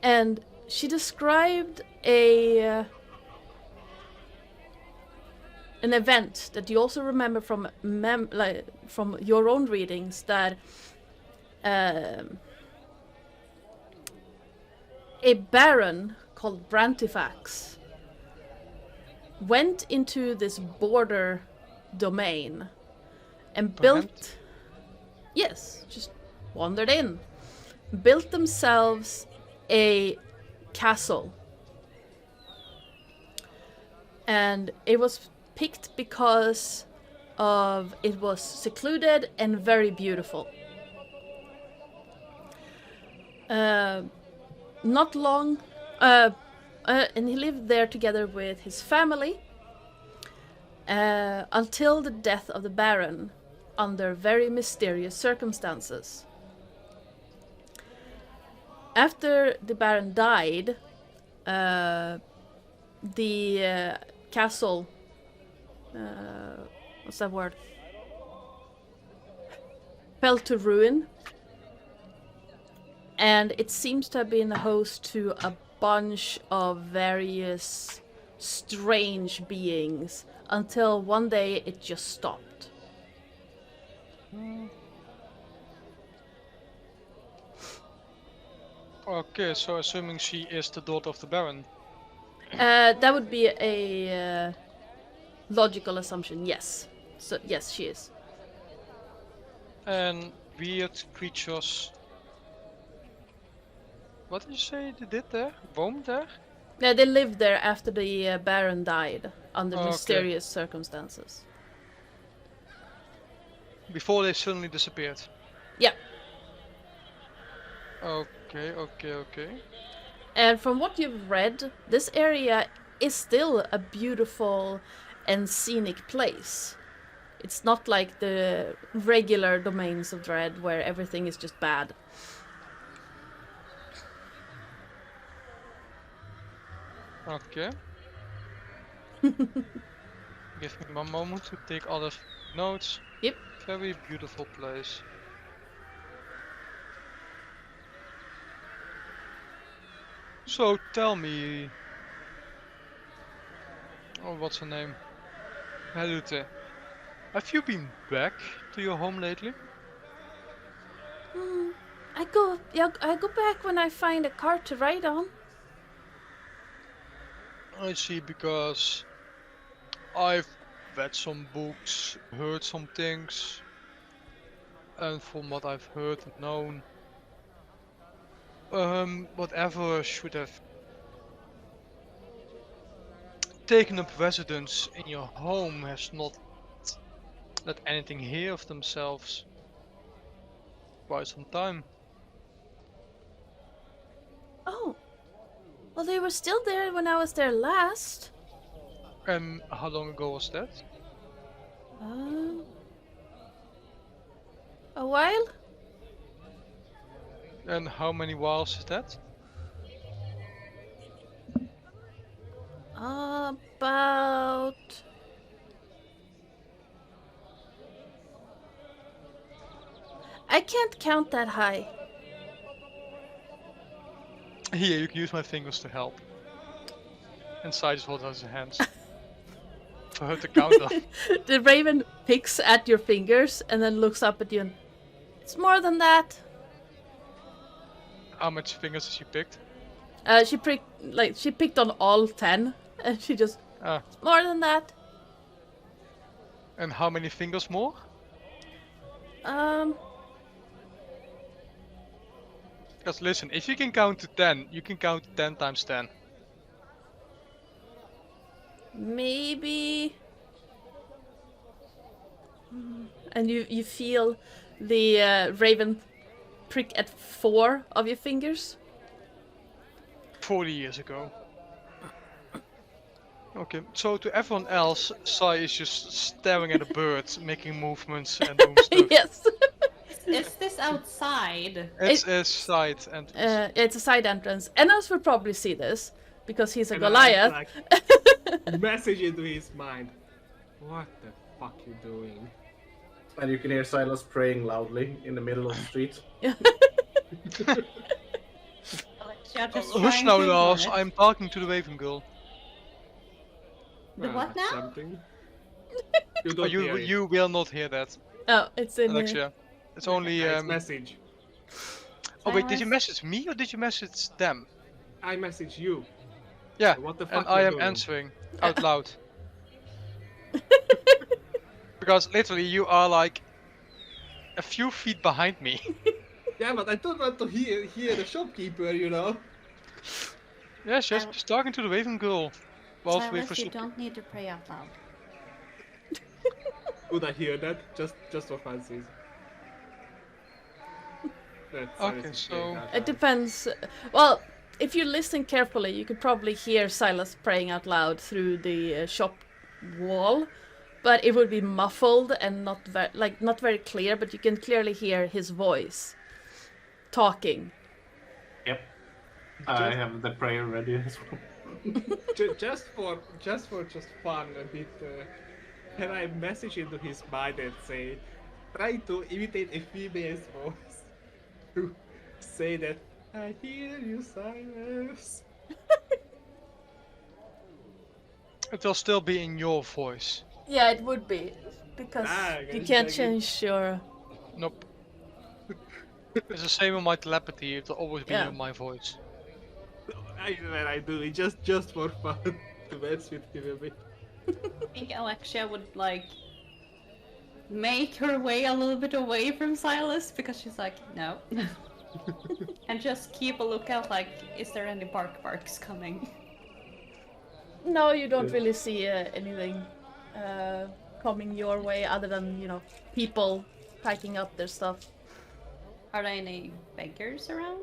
And she described an event that you also remember from from your own readings, that a baron called Brantifax went into this border domain and built... Yes, just wandered in. Built themselves a castle. And it was picked because of it was secluded and very beautiful. Not long, and he lived there together with his family until the death of the Baron under very mysterious circumstances. After the Baron died, the castle, what's that word? Fell to ruin. And it seems to have been host to a bunch of various strange beings until one day it just stopped. Okay, so assuming she is the daughter of the Baron. That would be a logical assumption, yes. So, yes, she is. And weird creatures. What did you say they did there? Roamed there? Yeah, they lived there after the Baron died under Okay. mysterious circumstances. Before they suddenly disappeared. Yeah. Okay. And from what you've read, this area is still a beautiful and scenic place. It's not like the regular domains of Dread where everything is just bad. Okay. Give me one moment to take all the notes. Yep. Very beautiful place. So tell me, oh, what's her name? Lillith. Have you been back to your home lately? I go back when I find a cart to ride on. I see, because I've read some books, heard some things, and from what I've heard and known, whatever should have taken up residence in your home has not let anything hear of themselves quite some time. Oh. Well, they were still there when I was there last. And how long ago was that? A while? And how many whiles is that? About... I can't count that high. Here, you can use my fingers to help. And Sai just holds out his hands. For her to count on. The raven picks at your fingers and then looks up at you and... It's more than that. How much fingers has she picked? She picked on all 10. And she just... It's more than that. And how many fingers more? Because listen, if you can count to 10, you can count to 10 times 10. Maybe... And you feel the raven prick at 4 of your fingers. 40 years ago. Okay, so to everyone else, Sai is just staring at a bird, making movements and doing stuff. Yes. Is this outside? It's a side entrance. It's a side entrance. Énárz will probably see this because he's a And I, Goliath. like, message into his mind. What the fuck you doing? And you can hear Silas praying loudly in the middle of the street. Hush now, Lars, I'm talking to the Raven Girl. The what now? Something. You don't hear it. You will not hear that, Oh, it's in Alexia. It's only Nice message. Oh wait, did you message me or did you message them? I message you. Yeah, What the and fuck I you am doing? answering out loud. Because literally you are like a few feet behind me. Yeah, but I don't want to hear the shopkeeper, you know. Yeah, just talking to the Raven Girl. While we wait for Silas, you shop. don't need to pray out loud. Would I hear that? Just for fancies. That's Okay, so It depends. Well, if you listen carefully, you could probably hear Silas praying out loud through the shop wall, but it would be muffled and not very clear. But you can clearly hear his voice talking. Yep. I have the prayer ready as well. just for fun a bit. Can I message into his mind and say, try to imitate a female's voice to say that I hear you, Silas. it will still be in your voice. Yeah, it would be because you can't change your. Nope. It's the same with my telepathy. It'll always be in my voice. I do it just for fun to mess with him a bit. I think Alexia would like make her way a little bit away from Silas because she's like, no. And just keep a lookout, like, is there any barks coming? No, you don't really see anything coming your way other than, people packing up their stuff. Are there any beggars around?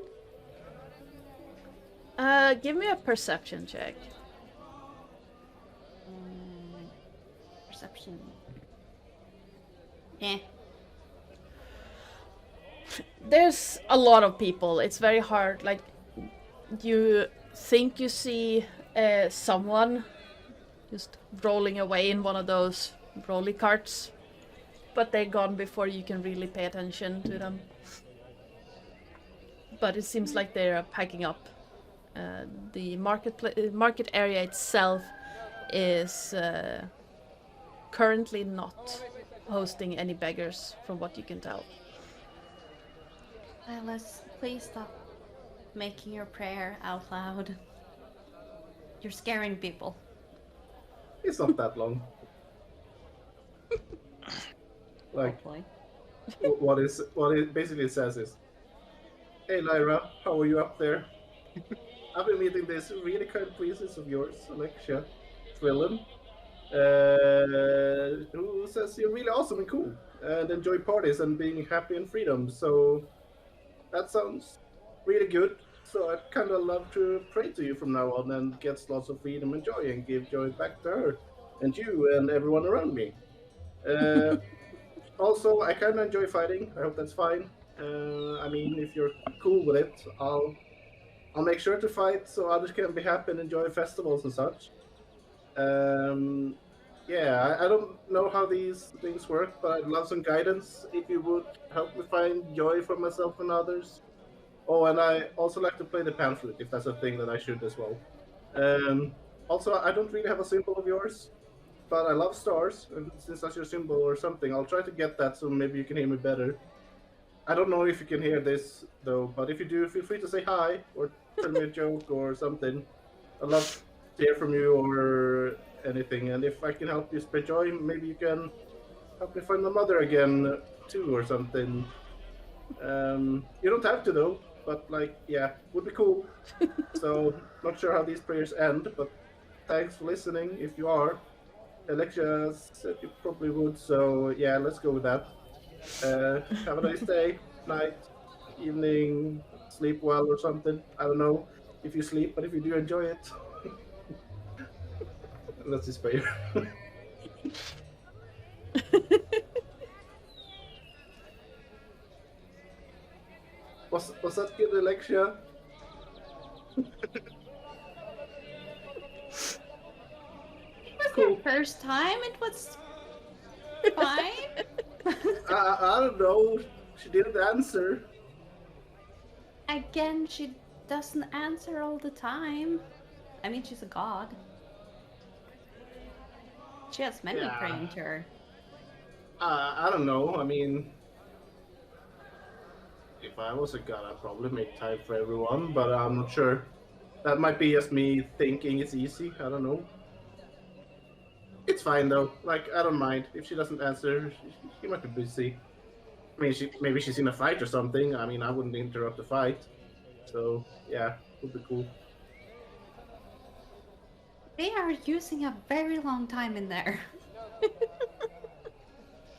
Give me a perception check. Perception. Eh. There's a lot of people. It's very hard. Like, you think you see someone just rolling away in one of those rolly carts, but they're gone before you can really pay attention to them. But it seems like they're packing up. The market area itself is currently not hosting any beggars, from what you can tell. Silas, please stop making your prayer out loud. You're scaring people. It's not that long. Like, Hopefully. what it basically says is, "Hey Lyra, how are you up there? I've been meeting this really kind priestess of yours, Alexia Twillin, who says you're really awesome and cool, and enjoy parties and being happy and freedom. So that sounds really good. So I'd kind of love to pray to you from now on and get lots of freedom and joy and give joy back to her and you and everyone around me. Also, I kind of enjoy fighting. I hope that's fine. I mean, if you're cool with it, I'll make sure to fight so others can be happy and enjoy festivals and such. Yeah, I don't know how these things work, but I'd love some guidance if you would help me find joy for myself and others. Oh, and I also like to play the pan flute, if that's a thing that I should as well. Also, I don't really have a symbol of yours, but I love stars, and since that's your symbol or something, I'll try to get that so maybe you can hear me better. I don't know if you can hear this, though, but if you do, feel free to say hi, or tell me a joke or something. I'd love to hear from you or anything, and if I can help you spread joy, maybe you can help me find my mother again, too, or something. You don't have to, though, but, like, yeah, would be cool. So, not sure how these prayers end, but thanks for listening, if you are. Alexia said you probably would, so yeah, let's go with that. Have a nice day, night, evening, sleep well or something. I don't know if you sleep, but if you do, enjoy it. That's his prayer. Was that good, Alexia? It was your first time. It was fine. I don't know. She didn't answer. Again, she doesn't answer all the time. I mean, she's a god. She has many Yeah. praying to her. I don't know. I mean, if I was a god, I'd probably make time for everyone, but I'm not sure. That might be just me thinking it's easy. I don't know. It's fine though. Like I don't mind if she doesn't answer. She might be busy. I mean, maybe she's in a fight or something. I mean, I wouldn't interrupt the fight. So yeah, would be cool. They are using a very long time in there.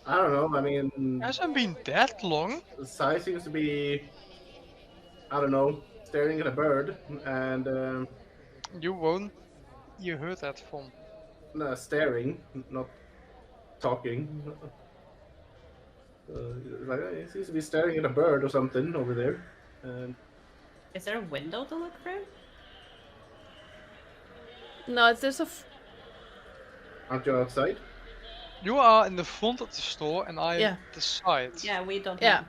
I don't know. I mean, Hasn't been that long. Sai seems to be, I don't know, staring at a bird and You won't. You heard that from. no, staring, not talking. Like he seems to be staring at a bird or something over there. And Is there a window to look through? No, there's aren't you outside? You are in the front of the store and I Yeah. am at the side. Yeah, we don't Yeah.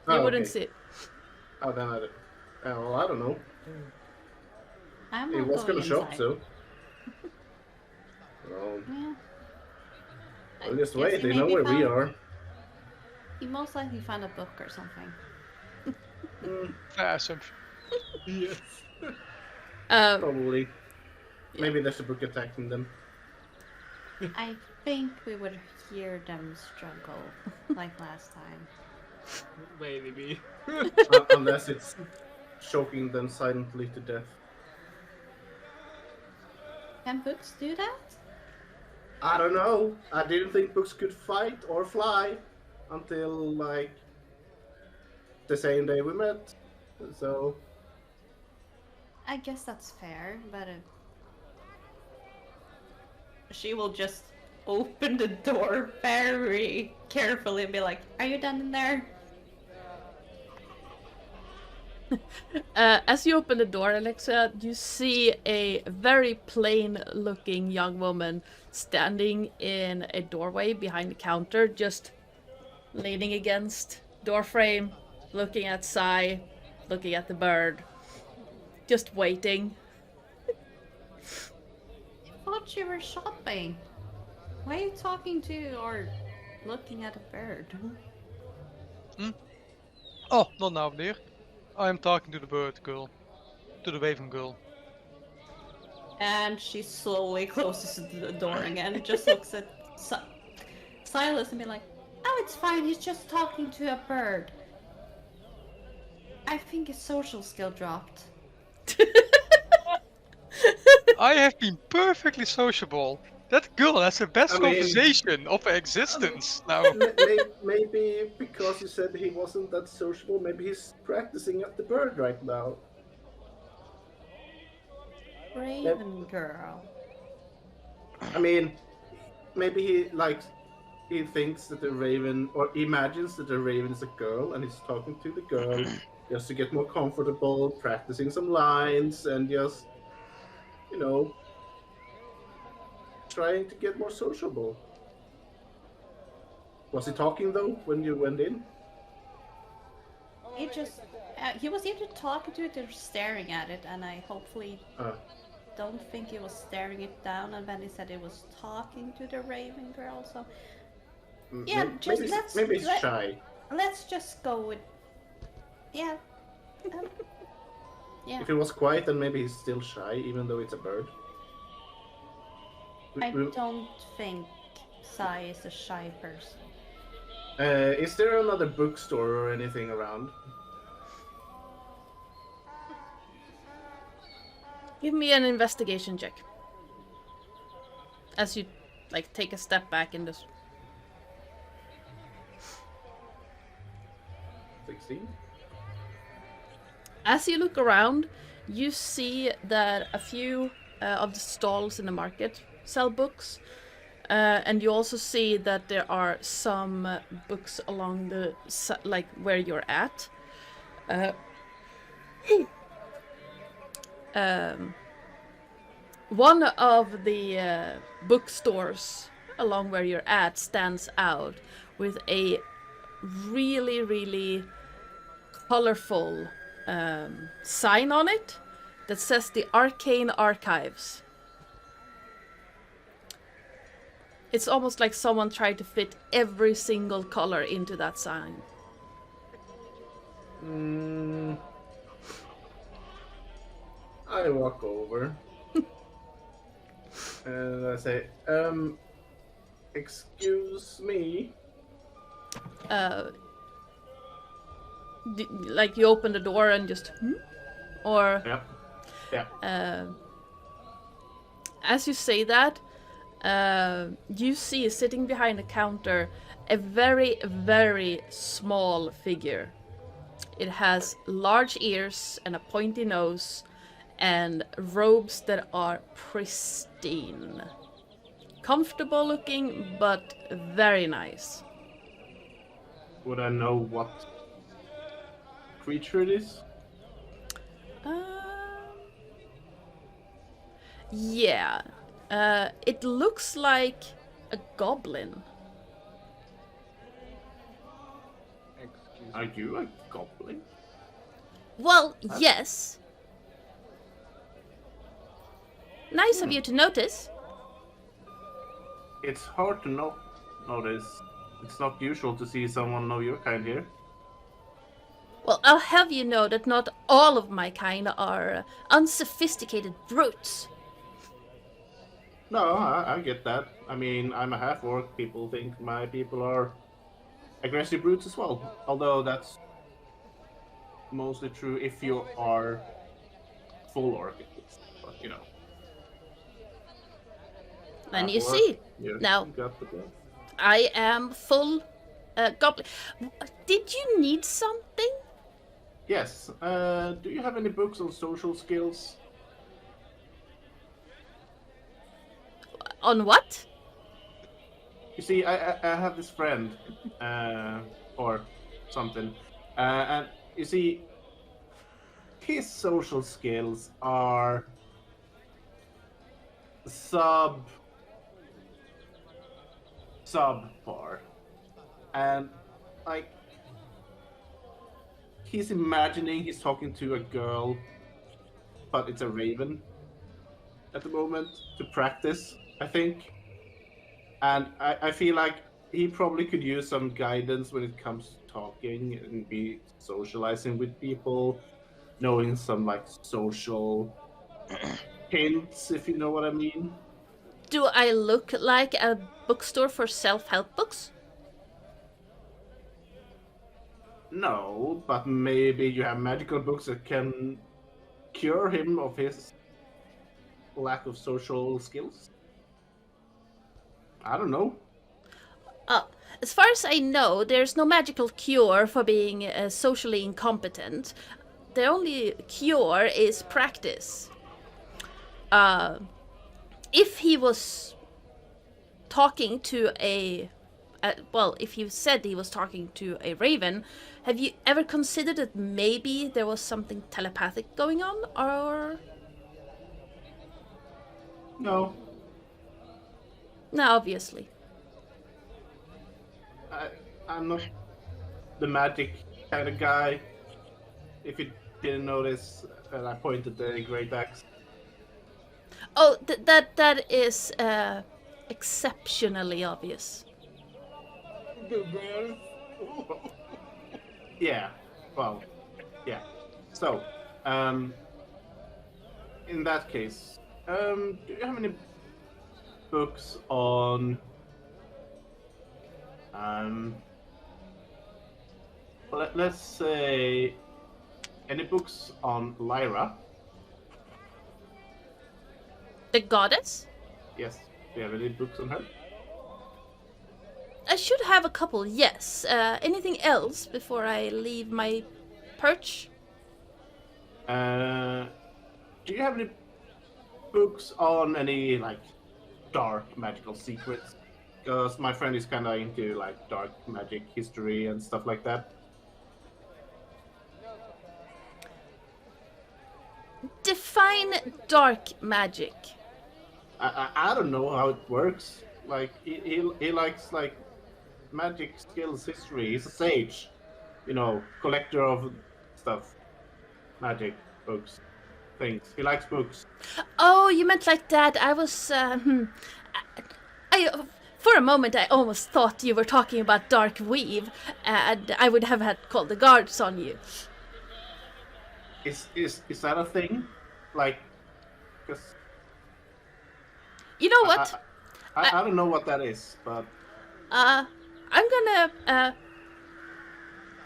know. You Oh, wouldn't okay. see it. Oh, then I don't. Well, I don't know. I'm He not was going gonna shop, inside. so. Well, Yeah. well, just Yes, wait. he They know maybe where we found- are. He most likely found a book or something. Fair assumption. Yes. Probably. Maybe there's a book attacking them. I think we would hear them struggle like last time. Maybe. Unless it's choking them silently to death. Can books do that? I don't know. I didn't think books could fight or fly until like the same day we met. So I guess that's fair, but she will just open the door very carefully and be like, "Are you done in there?" As you open the door, Alexa, you see a very plain-looking young woman standing in a doorway behind the counter, just leaning against door frame, looking at Sai, looking at the bird, just waiting. I thought you were shopping. Why are you talking to or looking at a bird? Oh, not now, dear. I am talking to the bird girl. To the Raven girl. And she slowly closes the door again, just looks at Silas and be like, "Oh, it's fine, he's just talking to a bird." I think his social skill dropped. I have been perfectly sociable. That girl has the best I mean- conversation of her existence now. maybe because you said he wasn't that sociable, maybe he's practicing at the bird right now. Raven girl. I mean, maybe he thinks that the raven, or imagines that the raven is a girl, and he's talking to the girl just to get more comfortable, practicing some lines, and just, you know, trying to get more sociable. Was he talking though when you went in? He just, he was either talking to it or staring at it, and I hopefully don't think he was staring it down, and then he said he was talking to the Raven girl, so yeah, just maybe he's shy. let's just go with, yeah. Yeah, If he was quiet, then maybe he's still shy, even though it's a bird. I don't think Sai is a shy person. Is there another bookstore or anything around? Give me an investigation check. As you, like, take a step back in this. 16? As you look around, you see that a few of the stalls in the market sell books. And you also see that there are some books along the, like, where you're at. One of the bookstores along where you're at stands out with a really, really colorful sign on it that says the Arcane Archives. It's almost like someone tried to fit every single color into that sign. I walk over and I say, excuse me. Like you open the door and just, or Yeah. as you say that, you see sitting behind the counter a very, very small figure. It has large ears and a pointy nose and robes that are pristine. Comfortable looking, but very nice. Would I know what creature it is? Yeah. It looks like a goblin. Excuse Are me. you a goblin? Well, yes. Nice of you to notice. It's hard to notice. It's not usual to see someone of your kind here. Well, I'll have you know that not all of my kind are unsophisticated brutes. No, I get that. I mean, I'm a half-orc. People think my people are aggressive brutes as well. Although that's mostly true if you are full orc, but you know. And you half-orc, see, you now got the point. I am full goblin. Did you need something? Yes. Do you have any books on social skills? On what? You see, I have this friend, or something, and you see, his social skills are subpar, and like he's imagining he's talking to a girl, but it's a raven at the moment to practice, I think. And I feel like he probably could use some guidance when it comes to talking and be socializing with people, knowing some like social hints, if you know what I mean. Do I look like a bookstore for self-help books? No, but maybe you have magical books that can cure him of his lack of social skills. I don't know. As far as I know, there's no magical cure for being socially incompetent. The only cure is practice. If he was talking to if you said he was talking to a raven, have you ever considered that maybe there was something telepathic going on, or? No, No, obviously. I'm not the magic kind of guy. If you didn't notice, I pointed the great axe. Oh, that is exceptionally obvious. The bears. Yeah, well, yeah. So, in that case, do you have any books on, let's say, any books on Lyra? The goddess? Yes. Do you have any books on her? I should have a couple, yes. Anything else before I leave my perch? Do you have any books on any like dark magical secrets? Because my friend is kind of into like dark magic history and stuff like that. Define dark magic. I don't know how it works. Like he likes like magic skills history. He's a sage, you know, collector of stuff, magic books, things. He likes books. Oh, you meant like that. I was, for a moment, I almost thought you were talking about dark weave, and I would have had called the guards on you. Is that a thing? Like Because You know what? I don't know what that is, but I'm gonna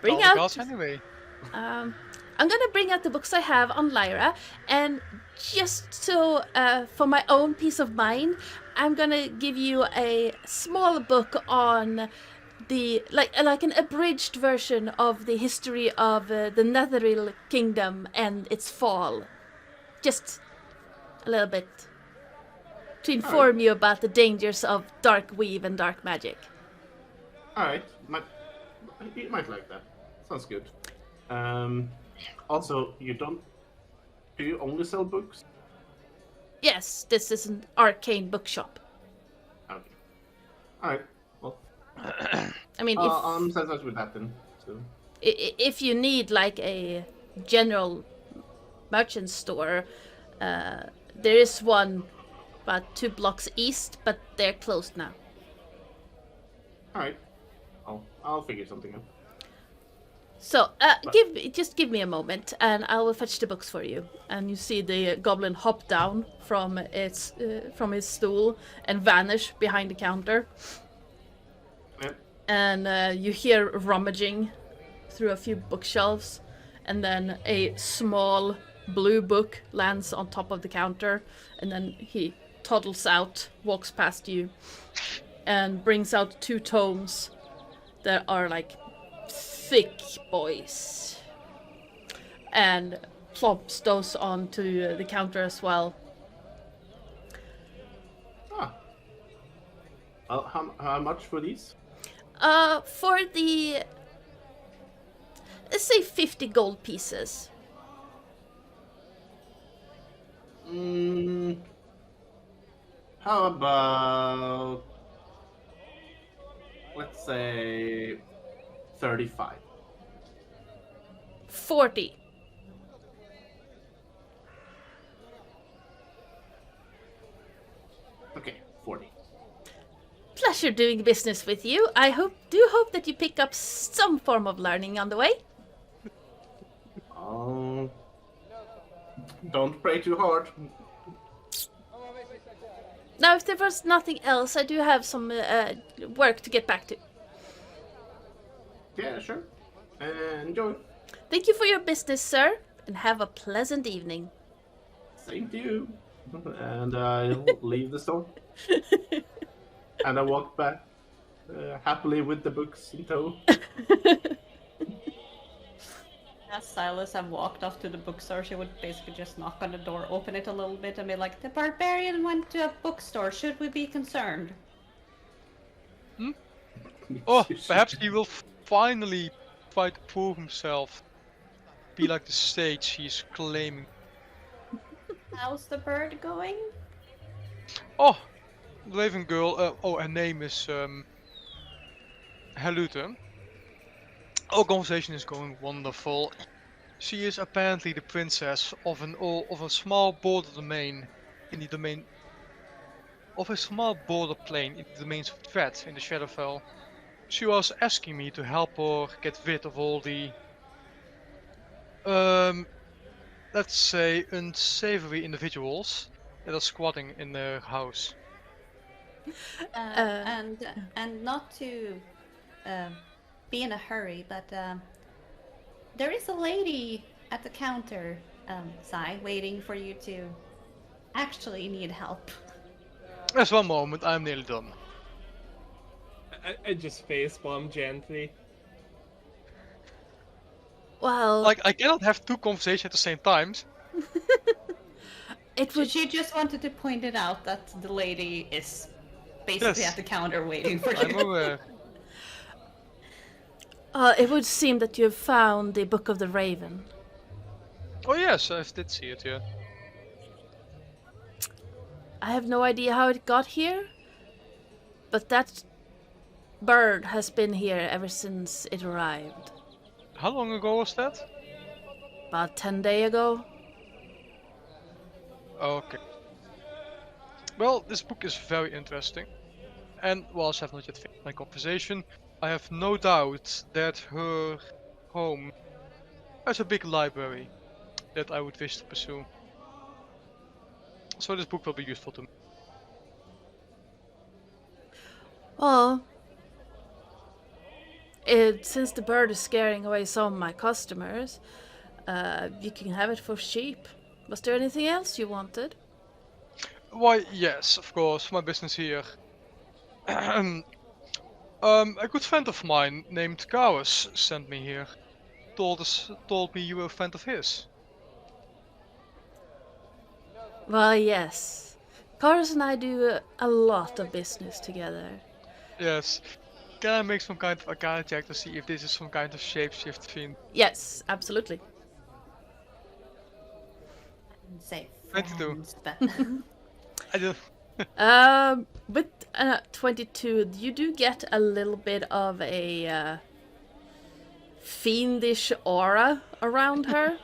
bring All the out. gods anyway. I'm gonna bring out the books I have on Lyra, and just so for my own peace of mind, I'm gonna give you a small book on the like an abridged version of the history of the Netheril Kingdom and its fall. Just a little bit to inform you about the dangers of dark weave and dark magic. alright. You might like that. Sounds good. Also, do you only sell books? Yes, this is an arcane bookshop. Okay. Alright. Well, I mean, I'm satisfied with that then. So. if you need like a general merchant store, there is one about 2 blocks east, but they're closed now. Alright. I'll figure something out. So, just give me a moment, and I will fetch the books for you. And you see the goblin hop down from his stool and vanish behind the counter. Yep. And you hear rummaging through a few bookshelves, and then a small blue book lands on top of the counter, and then he toddles out, walks past you, and brings out 2 tomes that are like thick boys, and plops those onto the counter as well. How much for these? For the, let's say 50 gold pieces. How about, let's say 35. 40. Okay, 40. Pleasure doing business with you. I do hope that you pick up some form of learning on the way. Don't pray too hard. Now, if there was nothing else, I do have some work to get back to. Yeah, sure. Enjoy. Thank you for your business, sir, and have a pleasant evening. Same to you. And I'll leave the store. And I walk back happily with the books in tow. As Silas have walked off to the bookstore, she would basically just knock on the door, open it a little bit, and be like, "The barbarian went to a bookstore. Should we be concerned?" Oh, perhaps he will finally try to prove himself. Be like the sage he's claiming. How's the bird going? Oh, the Raven Girl. Her name is Halute. Our conversation is going wonderful. She is apparently the princess of a small border domain in the domain of a small border plane in the domains of threat in the Shadowfell. She was asking me to help her get rid of all the let's say unsavory individuals that are squatting in their house. And not to be in a hurry, but there is a lady at the counter side waiting for you to actually need help. Just one moment, I'm nearly done. I just facepalm gently. Well, Like, I cannot have 2 conversations at the same time. it would. She just wanted to point it out that the lady is basically Yes. at the counter waiting for I'm you. aware. It would seem that you have found the Book of the Raven. Oh yes, I did see it, yeah. I have no idea how it got here, but that bird has been here ever since it arrived. How long ago was that? About 10 days ago. Okay. Well, this book is very interesting. And whilst I have not yet finished my conversation, I have no doubt that her home has a big library that I would wish to pursue. So this book will be useful to me. Well, since the bird is scaring away some of my customers, you can have it for cheap. Was there anything else you wanted? Why, yes, of course, for my business here. A good friend of mine named Chaos sent me here. Told me you were a friend of his. Well, yes. Cars and I do a lot of business together. Yes. Can I make some kind of arcana check to see if this is some kind of shapeshift fiend? Yes, absolutely. Say 22. friends, but I just... With 22, you do get a little bit of a fiendish aura around her.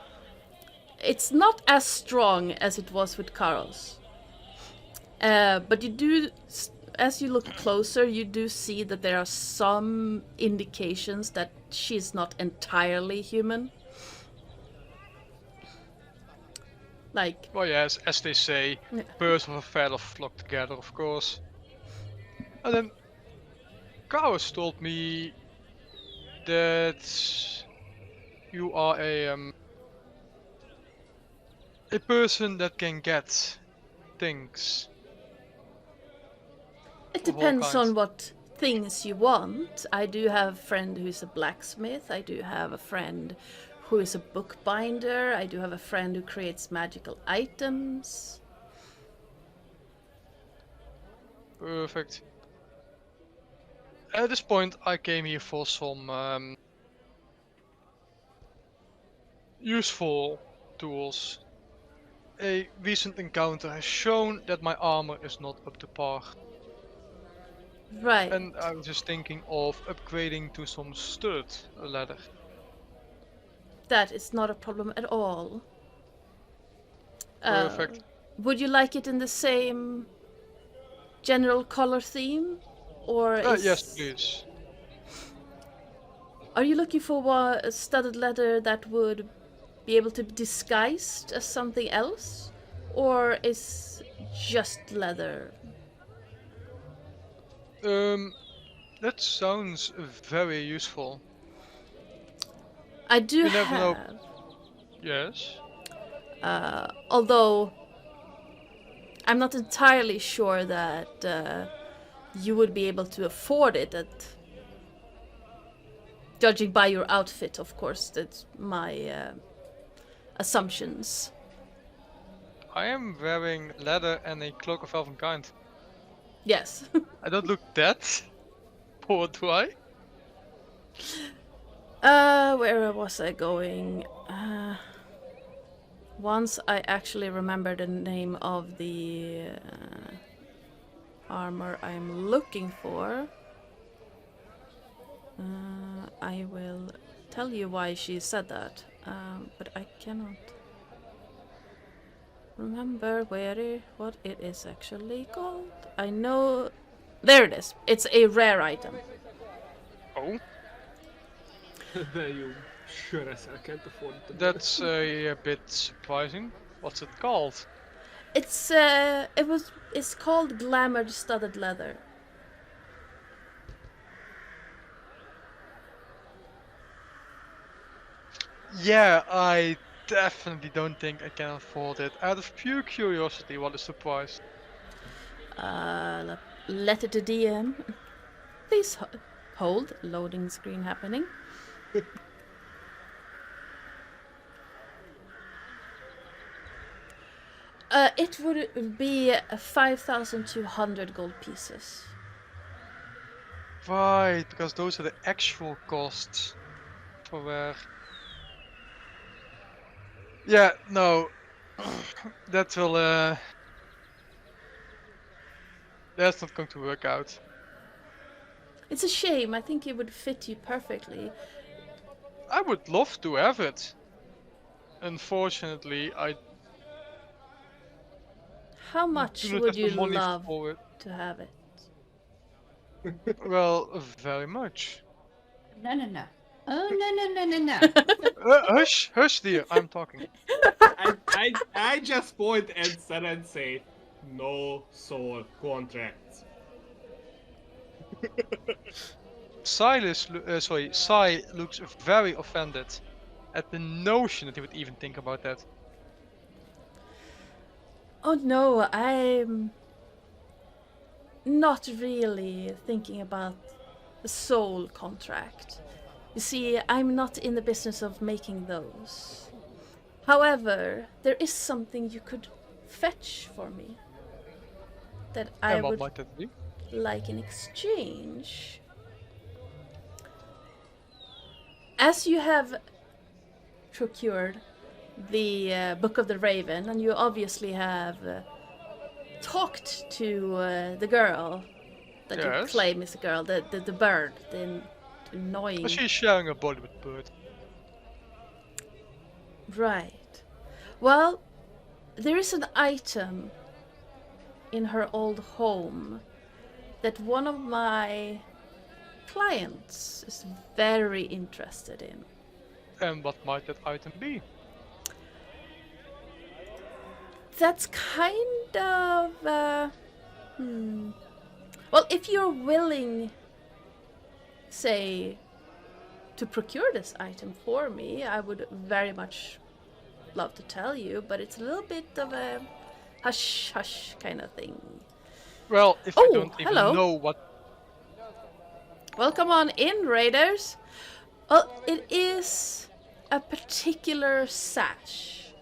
It's not as strong as it was with Carlos. But you do, as you look closer, you do see that there are some indications that she's not entirely human. Like, Well, yes, as they say, Yeah. birds of a feather flock together, of course. And then Chaos told me that you are a person that can get things. it Of all depends kinds. on what things you want. I do have a friend who's a blacksmith. I do have a friend who is a bookbinder. I do have a friend who creates magical items. Perfect. At this point, I came here for some useful tools. A recent encounter has shown that my armor is not up to par, Right. and I was just thinking of upgrading to some stud leather. That is not a problem at all. Perfect. Would you like it in the same general color theme? Or Yes, please. Are you looking for a studded leather that would be able to be disguised as something else? Or is just leather? That sounds very useful. I do You never know. have. Yes. Although I'm not entirely sure that you would be able to afford it. Judging by your outfit, of course, that's my assumptions. I am wearing leather and a cloak of elven kind. Yes. I don't look that poor, do I? Where was I going? Once I actually remember the name of the armor I'm looking for, I will tell you why she said that. But I cannot remember what it is actually called. I know. There it is. It's a rare item. Oh, Then you sure as hell can't afford it. that's a bit surprising. What's it called? It's called glamored studded leather. Yeah, I definitely don't think I can afford it. Out of pure curiosity, what is the price? Letter to DM. Please hold. Loading screen happening. It would be 5,200 gold pieces. Right, because those are the actual costs for where. Yeah, no. That will that's not going to work out. It's a shame. I think it would fit you perfectly. I would love to have it. Unfortunately, I How much do not would have you the money love for it. to have it? Well, very much. no. Oh, no. Hush, dear. I'm talking. I just point at Sarah and say, no soul contracts. Sai looks very offended at the notion that he would even think about that. Oh no, I'm not really thinking about the soul contract. You see, I'm not in the business of making those. However, there is something you could fetch for me that I And what would might that be? like in exchange. As you have procured the Book of the Raven, and you obviously have talked to the girl that you Yes. claim is a girl, the bird, the annoying. But she's sharing a body with Bird. Right. Well, there is an item in her old home that one of my clients is very interested in. And what might that item be? That's kind of. Well, if you're willing, say, to procure this item for me, I would very much love to tell you, but it's a little bit of a hush hush kind of thing. Well, if Oh, I don't even hello. know what. Welcome on in, Raiders. Well, it is a particular sash.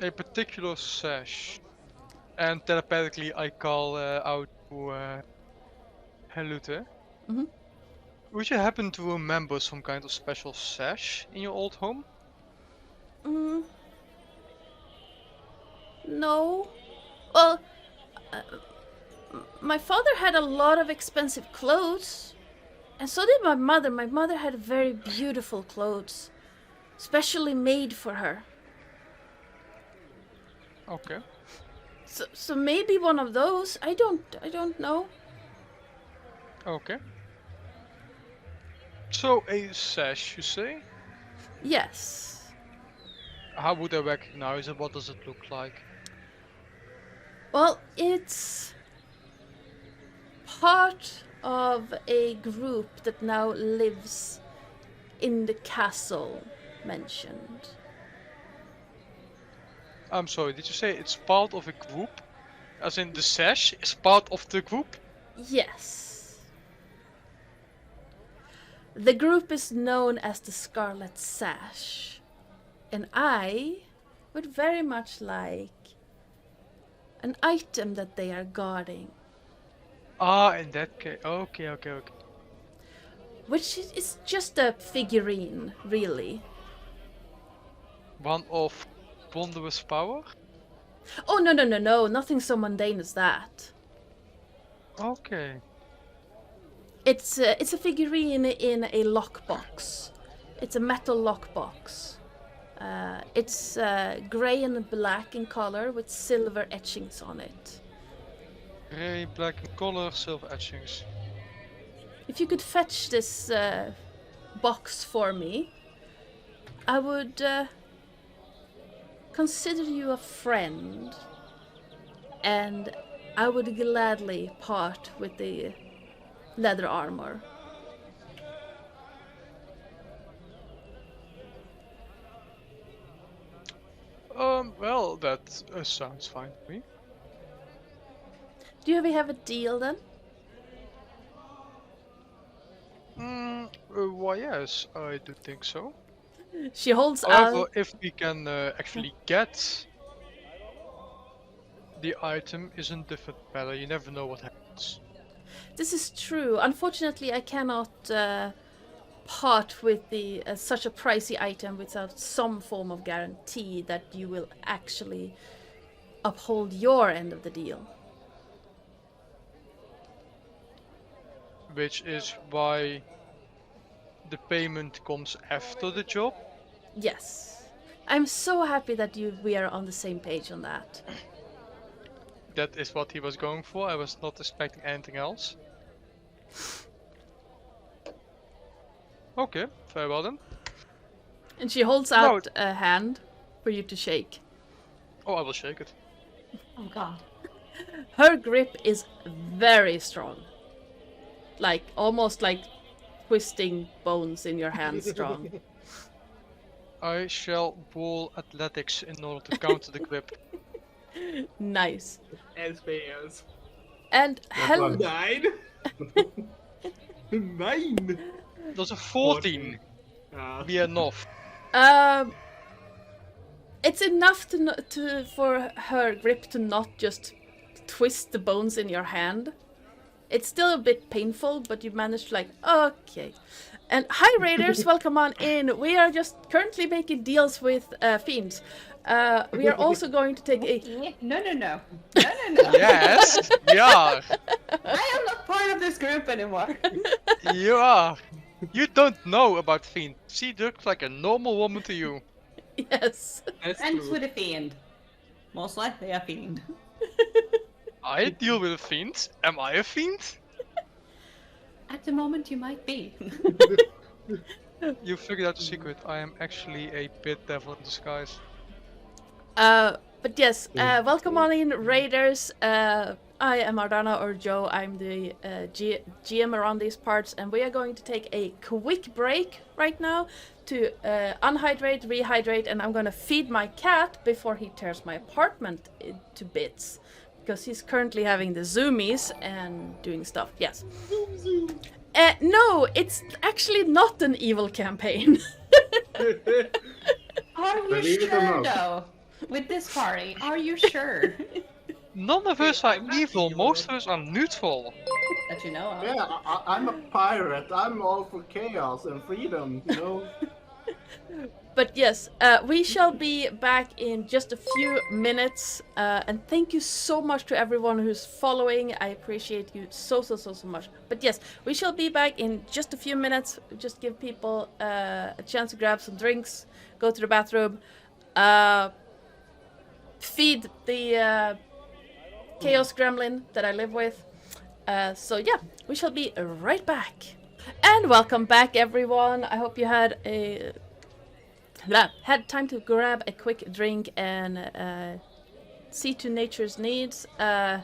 A particular sash. And telepathically I call out to Helute. Mhm. Would you happen to remember some kind of special sash in your old home? No. Well, my father had a lot of expensive clothes, and so did my mother. My mother had very beautiful clothes, specially made for her. Okay. So maybe one of those. I don't know. Okay. So a sash, you say? Yes. How would I recognize it? What does it look like? Well, it's part of a group that now lives in the castle mentioned. I'm sorry, did you say it's part of a group? As in the sash is part of the group? Yes. The group is known as the Scarlet Sash, and I would very much like an item that they are guarding, Ah, in that case. Okay. which is just a figurine, really. One of wondrous power? Oh, no, nothing so mundane as that. Okay. It's a figurine in a lockbox. It's a metal lockbox. It's grey and black in color with silver etchings on it. Grey, black in color, silver etchings. If you could fetch this box for me, I would consider you a friend, and I would gladly part with the leather armor. Well, that sounds fine to me. Do we have a deal then? Why yes, I do think so. She holds However, out. if we can actually get the item is a different matter. You never know what happens. This is true. Unfortunately, I cannot part with the such a pricey item without some form of guarantee that you will actually uphold your end of the deal. Which is why the payment comes after the job. Yes. I'm so happy that we are on the same page on that. That is what he was going for. I was not expecting anything else. Okay, very well then. And she holds out a hand for you to shake. Oh, I will shake it. Oh god. Her grip is very strong. Like, almost like twisting bones in your hand strong. I shall roll athletics in order to counter the grip. Nice. As fails. And hell, one. 9. 9. Does a 14 be enough? it's enough for her grip to not just twist the bones in your hand. It's still a bit painful, but you managed to okay. And hi Raiders, welcome on in. We are just currently making deals with fiends. We are also going to take a... No. Yes, we are. I am not part of this group anymore. You are. You don't know about Fiend. She looks like a normal woman to you. Yes. That's Friends true. with a fiend. Most likely a fiend. I deal with a fiend. Am I a fiend? At the moment you might be. You figured out the secret. I am actually a pit devil in disguise. But yes, welcome on in Raiders. I am Ardana or Joe. I'm the GM around these parts, and we are going to take a quick break right now to unhydrate, rehydrate, and I'm gonna feed my cat before he tears my apartment into bits. Because he's currently having the zoomies and doing stuff. Yes. No, it's actually not an evil campaign. Are you Believe it or sure not. though? With this party, are you sure? None of us are evil. Most of us are neutral. That you know of. Yeah, I'm a pirate. I'm all for chaos and freedom, you know? But yes, we shall be back in just a few minutes. And thank you so much to everyone who's following. I appreciate you so much. But yes, we shall be back in just a few minutes. Just give people a chance to grab some drinks, go to the bathroom, feed the chaos gremlin that I live with. So yeah, we shall be right back. And welcome back, everyone. I hope you had time to grab a quick drink and see to nature's needs. I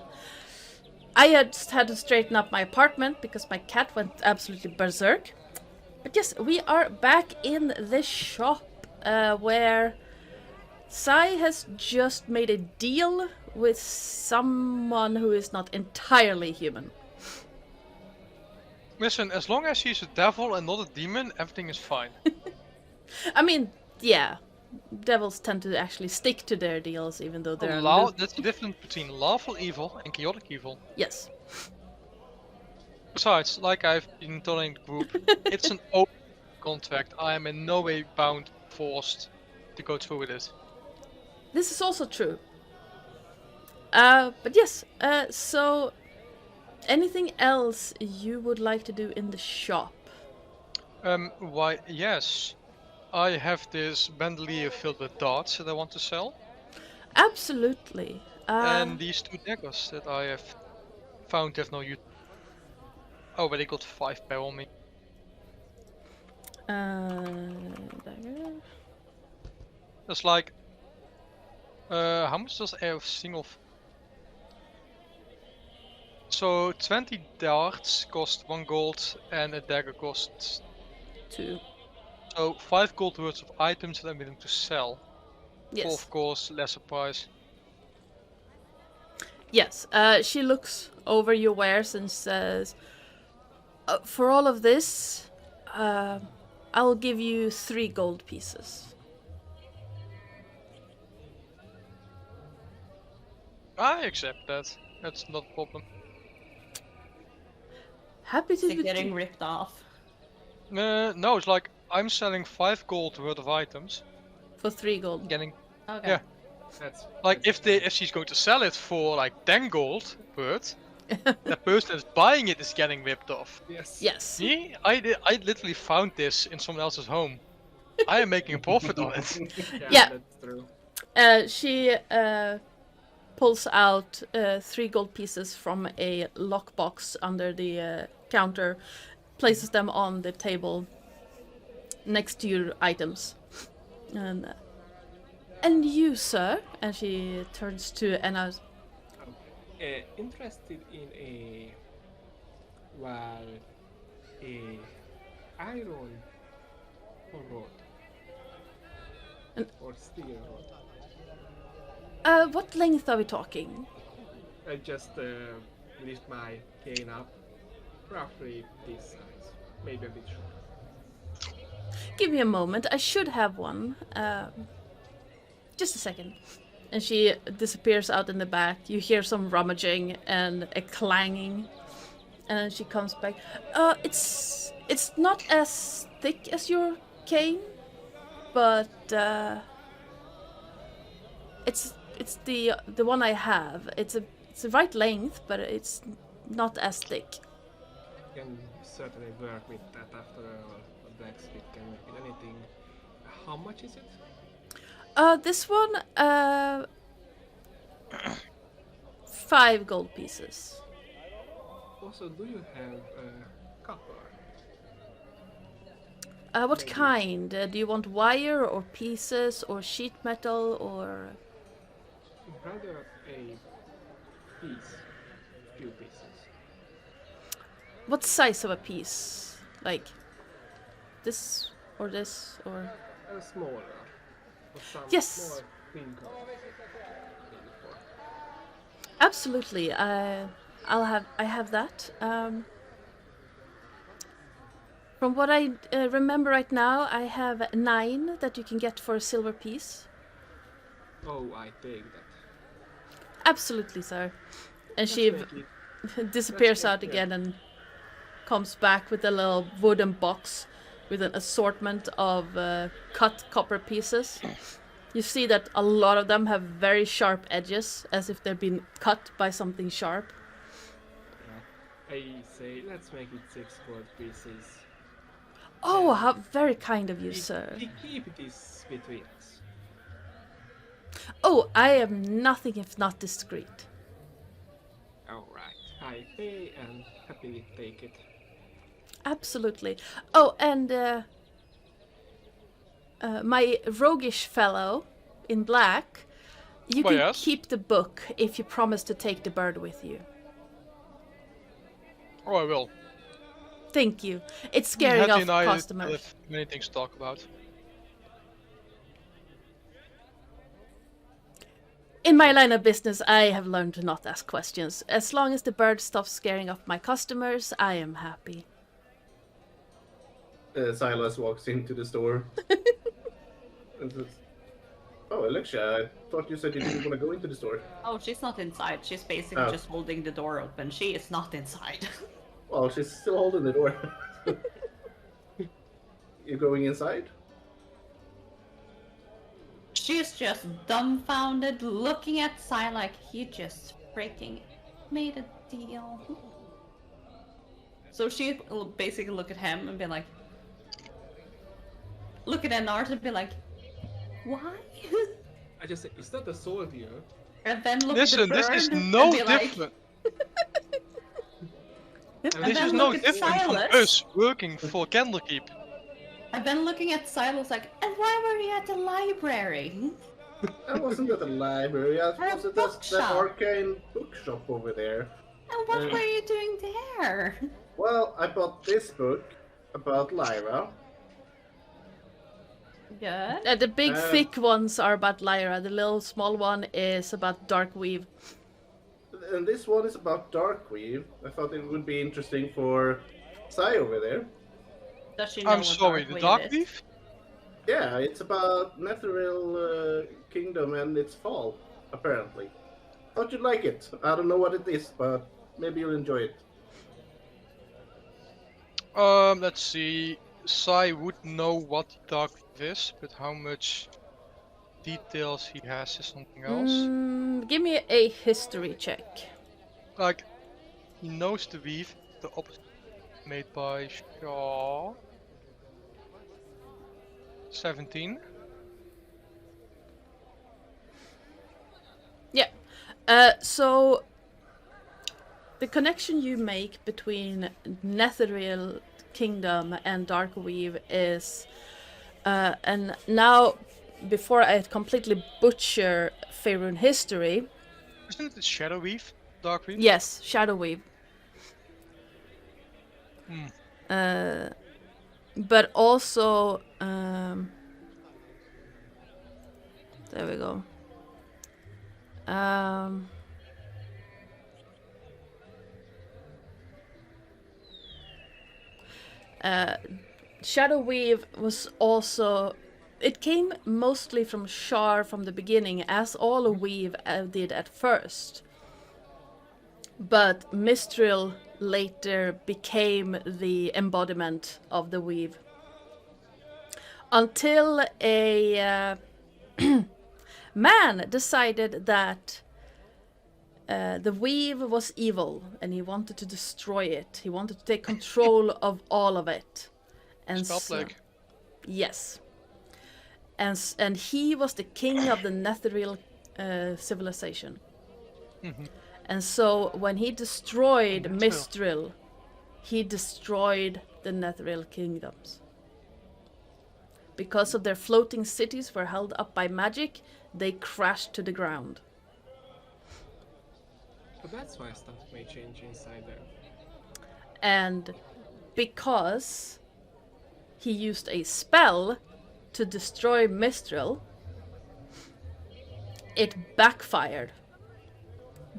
just had to straighten up my apartment because my cat went absolutely berserk. But yes, we are back in the shop where Sai has just made a deal with someone who is not entirely human. Listen, as long as she's a devil and not a demon, everything is fine. I mean, yeah, devils tend to actually stick to their deals even though they're... That's the difference between lawful evil and chaotic evil. Yes. Besides, like I've been telling the group, it's an open contract. I am in no way bound, forced to go through with it. This is also true. But yes, so anything else you would like to do in the shop? Why, yes. I have this bandolier filled with darts that I want to sell. Absolutely. And these 2 daggers that I have found have no use. Oh, but they got 5 per on me. Dagger. That's like... how much does a single... So 20 darts cost 1 gold and a dagger costs 2. So 5 gold worth of items that I'm willing to sell. Yes. For, of course, lesser price. Yes. She looks over your wares and says, for all of this, I'll give you 3 gold pieces. I accept that. That's not a problem. Happy to Is it be getting ripped off? No, it's like I'm selling 5 gold worth of items. for 3 gold. Getting Okay. Yeah. That's like if she's going to sell it for like 10 gold worth, the person that's buying it is getting ripped off. yes. Yes. Me, I literally found this in someone else's home. I am making a profit on it. Yeah. That's true. She pulls out 3 gold pieces from a lockbox under the counter, places them on the table, next to your items. And you, sir? And she turns to Énárz. Interested in a iron rod or steel rod. What length are we talking? I just lift my cane up, roughly this size, maybe a bit short. Give me a moment. I should have one. Just a second. And she disappears out in the back. You hear some rummaging and a clanging. And then she comes back. It's not as thick as your cane, but it's the one I have. It's the right length, but it's not as thick. Can certainly work with that after a blacksmith can make it anything. How much is it? This one, 5 gold pieces. Also, do you have copper? What kind? Do you want wire or pieces or sheet metal or? Rather a few pieces. What size of a piece? Like this or this or? Smaller. Yes. Smaller thin cards. Absolutely. I have that. From what I remember right now, I have 9 that you can get for a silver piece. Oh, I take that. Absolutely, sir. And she disappears out again and comes back with a little wooden box with an assortment of cut copper pieces. You see that a lot of them have very sharp edges, as if they've been cut by something sharp. Yeah. I say, let's make it 6 gold pieces. Oh, how very kind of you, sir. We keep this between us. Oh, I am nothing if not discreet. Alright, I pay and happily take it. Absolutely. Oh, and my roguish fellow in black, you Why, can yes? keep the book if you promise to take the bird with you. Oh, I will. Thank you. It's scaring off Hattie and I customers. have many things to talk about. In my line of business, I have learned to not ask questions. As long as the bird stops scaring off my customers, I am happy. Silas walks into the store. And says, "Oh, Alexia, I thought you said you didn't want to go into the store." Oh, she's not inside. She's basically Oh. just holding the door open. She is not inside. Well, she's still holding the door. You going inside? She's just dumbfounded, looking at Sai like he just freaking made a deal. So she will basically look at him and be like, look at Énárz and be like, why? I just say, is that a soldier? And then look Listen, at the bird this is and no be like, different. and This then is no look at different from Silas. us working for Candlekeep. And then looking at Silas like, and why were you at the library? I wasn't at the library. I was at the bookshop. arcane bookshop over there. And what were you doing there? Well, I bought this book about Lyra. Good. The big thick ones are about Lyra. The little small one is about Darkweave. And this one is about Darkweave. I thought it would be interesting for Sai over there. Does she know I'm what sorry, the Darkweave is? Darkweave? Yeah, it's about Netheril Kingdom and its fall, apparently. Thought you'd like it. I don't know what it is, but maybe you'll enjoy it. Let's see. Sai would know what Darkweave is, but how much details he has is something else. Give me a history check. Like, he knows the weave, the opposite made by Shaw. 17. Yeah. So the connection you make between Netheril Kingdom and Darkweave is And now, before I completely butcher Faerun history, Isn't it Shadow Weave? Dark Weave? yes, Shadow Weave. Hmm. But also, there we go. Shadow Weave was also. It came mostly from Shar from the beginning, as all a weave did at first. But Mistral later became the embodiment of the weave. Until a man decided that the weave was evil and he wanted to destroy it. He wanted to take control of all of it. And Spellplague. yes. And he was the king of the Netherreal civilization. And so when he destroyed Mistral, he destroyed the Netherreal kingdoms. Because of their floating cities were held up by magic, they crashed to the ground. But that's why stuff may change inside there. And because he used a spell to destroy Mistral, it backfired.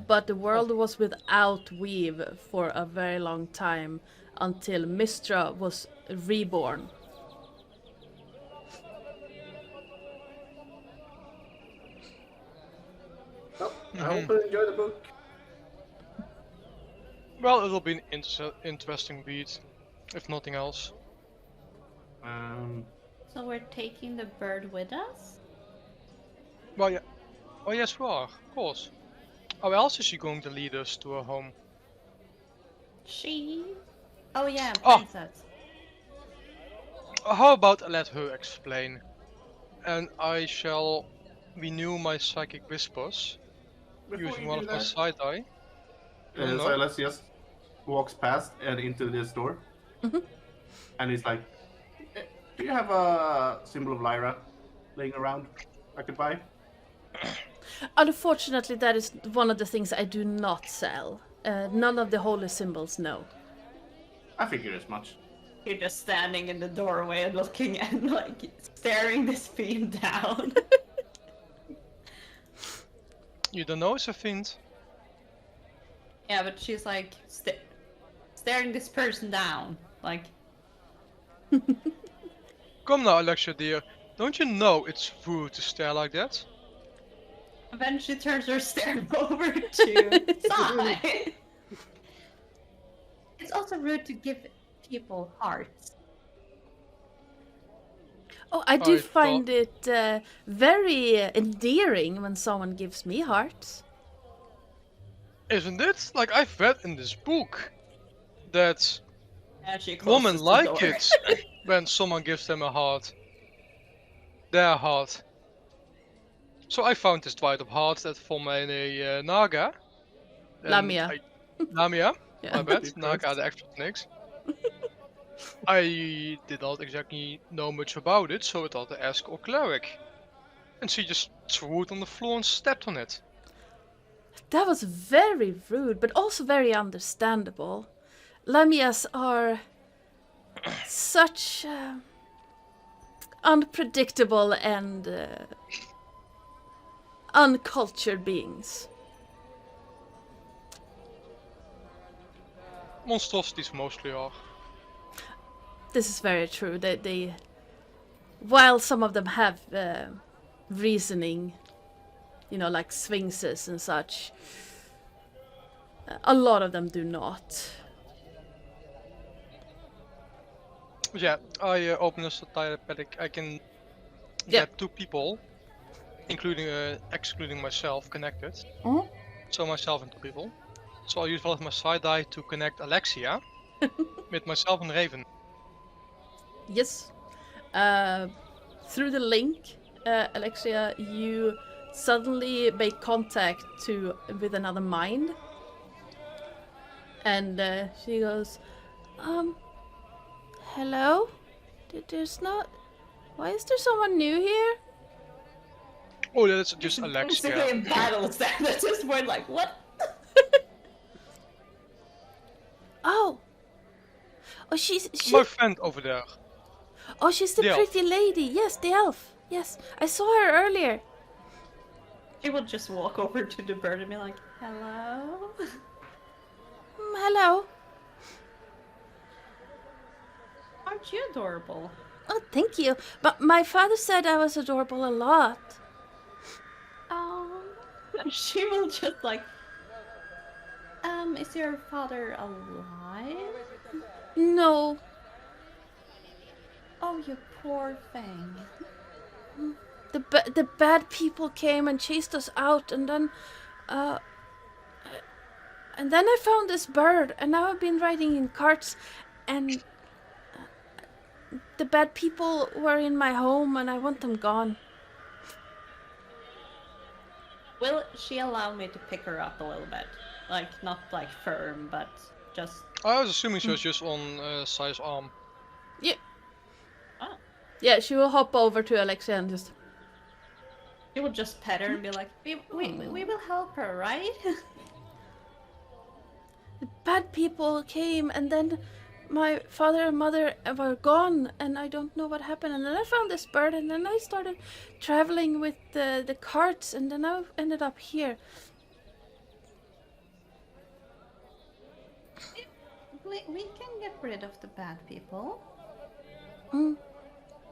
But the world was without weave for a very long time until Mistra was reborn. Well, I hope you enjoy the book. Well, it'll be an interesting read, if nothing else. So we're taking the bird with us? Well, yeah. Oh, yes, we are, of course. How else is she going to lead us to her home? She? Oh yeah, Oh. princess. How about I let her explain? And I shall renew my psychic whispers Before using you one do of my that, side eye. No. Silas just walks past and into this door. And he's like, do you have a symbol of Lyra laying around I could buy? Unfortunately, that is one of the things I do not sell. None of the holy symbols, no. I figured as much. You're just standing in the doorway and looking and like staring this fiend down. You don't know, it's a fiend. Yeah, but she's like staring this person down. Like, Come now, Alexia dear. Don't you know it's rude to stare like that? and then she turns her stare over to Sai. It's also rude to give people hearts. Oh, I do I find it very endearing when someone gives me hearts. Isn't it? Like, I've read in this book that And she women closes the like door. it when someone gives them a heart. Their heart. So I found this dried up heart that from a Naga. And Lamia. Lamia, Yeah. my bad. Naga, the actual snakes. I did not exactly know much about it, so I thought to ask our cleric. And she just threw it on the floor and stepped on it. That was very rude, but also very understandable. Lamias are such unpredictable and uncultured beings. Monstrosities mostly are. This is very true. They while some of them have reasoning, you know, like sphinxes and such, a lot of them do not. Yeah, I open a telepathic. I can Yeah. get 2 people, including excluding myself, connected. So myself and 2 people. So I'll use one of my side eye to connect Alexia with myself and Raven. Yes. Through the link, Alexia, you suddenly make contact with another mind. And she goes, hello? There's not Why is there someone new here? Oh, that's just Alexia. Basically in battles that's just we're like, what? Oh, she's My friend over there. oh, she's the The elf. pretty lady. Yes, the elf. Yes, I saw her earlier. She would just walk over to the bird and be like, hello? Hello. Aren't you adorable? Oh, thank you. But my father said I was adorable a lot. Oh. She will just like, is your father alive? No. Oh, you poor thing. The bad people came and chased us out, and then I found this bird, and now I've been riding in carts, and the bad people were in my home, and I want them gone. Will she allow me to pick her up a little bit? Like, not like firm, but just... I was assuming she was just on Sai's arm. Yeah. Oh. Yeah, she will hop over to Alexia and just... She will just pet her and be like, we will help her, right? The bad people came, and then my father and mother were gone, and I don't know what happened. And then I found this bird, and then I started traveling with the carts, and then I ended up here. We can get rid of the bad people.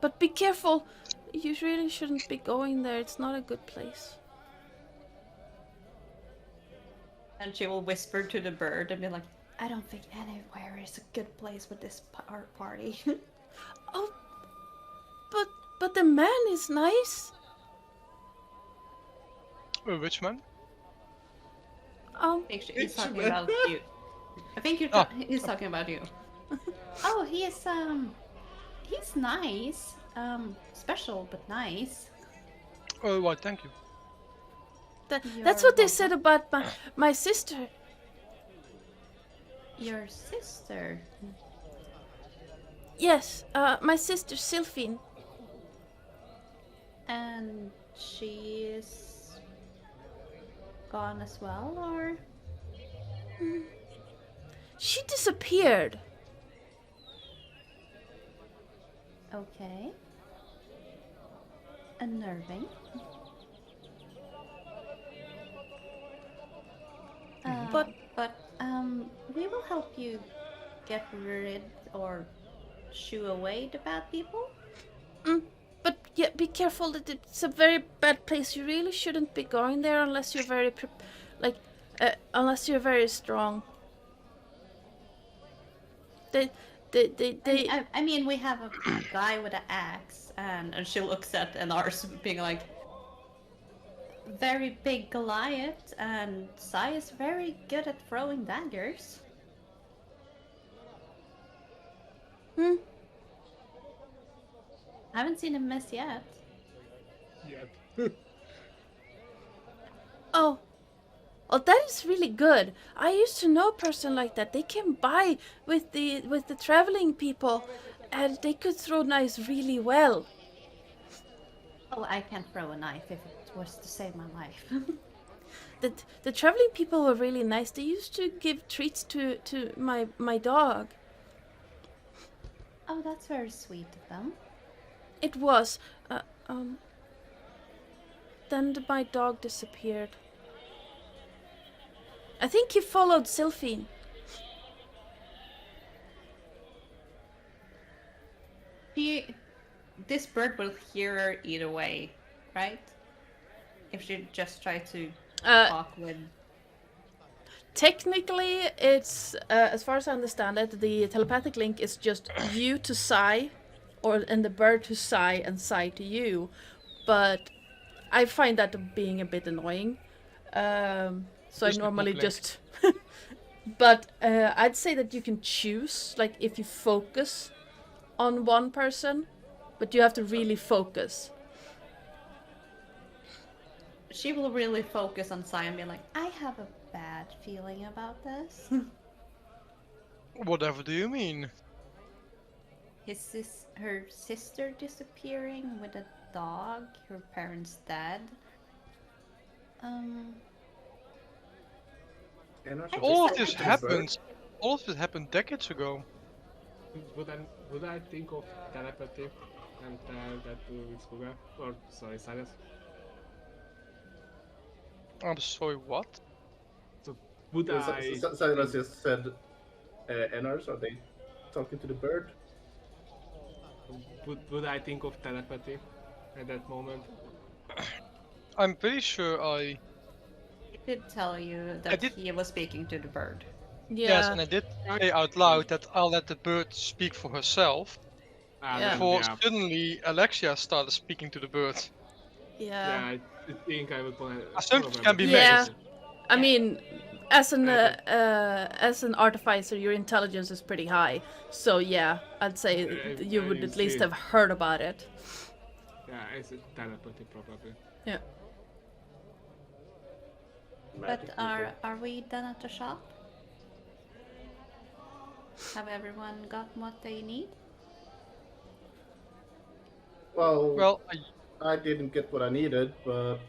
But be careful. You really shouldn't be going there. It's not a good place. And she will whisper to the bird and be like, I don't think anywhere is a good place with this party. Oh, but the man is nice. Which man? I think he's talking about you. I think he's talking about you. Oh, he's nice. Special but nice. Oh, right, thank you. That's what they said about my sister. Your sister? Yes, my sister Sylphine. And she is gone as well, or? She disappeared. Okay. Unnerving. But we will help you get rid or shoo away the bad people. But yeah, be careful that it's a very bad place. You really shouldn't be going there unless you're very unless you're very strong. I mean, we have a guy with an axe, and she looks at Énárz being like, very big Goliath, and Sai is very good at throwing daggers. I haven't seen him miss yet. Yet. Oh, that is really good. I used to know a person like that. They came by with the traveling people, and they could throw knives really well. Oh, I can throw a knife if it was to save my life. The traveling people were really nice. They used to give treats to my dog. Oh, that's very sweet of them. It was. Then my dog disappeared. I think he followed Sylphine. This bird will hear her either way, right? If she just try to talk with... Technically, it's, as far as I understand it, the telepathic link is just you to Sai, and the bird to Sai, and Sai to you. But I find that being a bit annoying. So I normally just... But I'd say that you can choose, like, if you focus on one person, but you have to really focus. She will really focus on Sai and be like, I have a bad feeling about this. Whatever do you mean? her sister disappearing with a dog, her parents dead. Énárz, I are All they of this talking to the bird? happened. All of this happened decades ago. Would I think of telepathy and tell that to Viskugga? Or sorry, Silas. I'm sorry, what? So would I? Silas just said, Énárz, are they talking to the bird? Would I think of telepathy at that moment? I'm pretty sure I... He did tell you that he was speaking to the bird. Yeah. Yes, and I did say out loud that I'll let the bird speak for herself. Yeah. Before suddenly Alexia started speaking to the bird. Yeah, I think I would want to. Assumptions can be Yeah. made. I mean, as an artificer, your intelligence is pretty high. So yeah, I'd say you would at least have heard about it. Yeah, it's a telepathy probably. Yeah. Magic But are we done at the shop? Have everyone got what they need? Well, I didn't get what I needed, but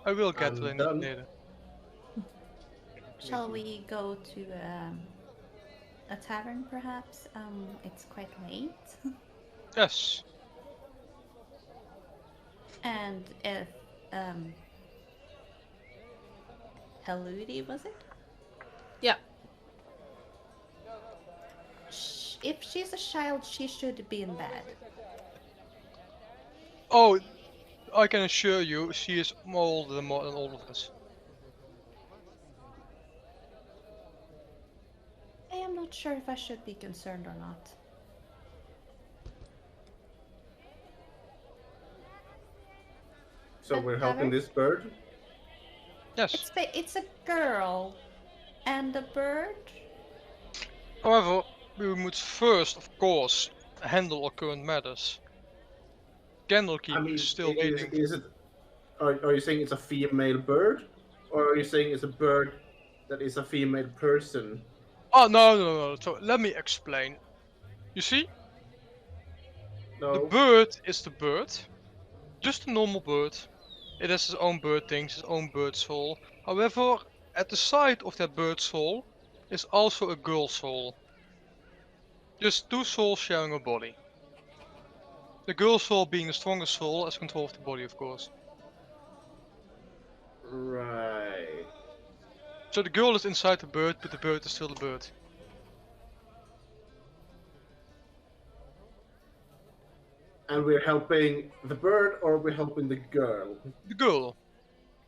I will get I'm what I need done. later. Shall we go to a tavern, perhaps? It's quite late. Yes. And if Haludi, was it? Yeah. If she's a child, she should be in bed. Oh, I can assure you, she is older than all of us. I am not sure if I should be concerned or not. So we're helping this bird? Yes. It's a girl and a bird. However, we must first, of course, handle our current matters. Candlekeep is still waiting. Is it? Are you saying it's a female bird, or are you saying it's a bird that is a female person? Oh no. So let me explain. You see, No. the bird is the bird, just a normal bird. It has its own bird things, its own bird soul. However, at the side of that bird soul is also a girl soul. Just two souls sharing a body. The girl soul being the strongest soul as control of the body, of course. Right. So the girl is inside the bird, but the bird is still the bird. And we're helping the bird, or we're helping the girl? The girl.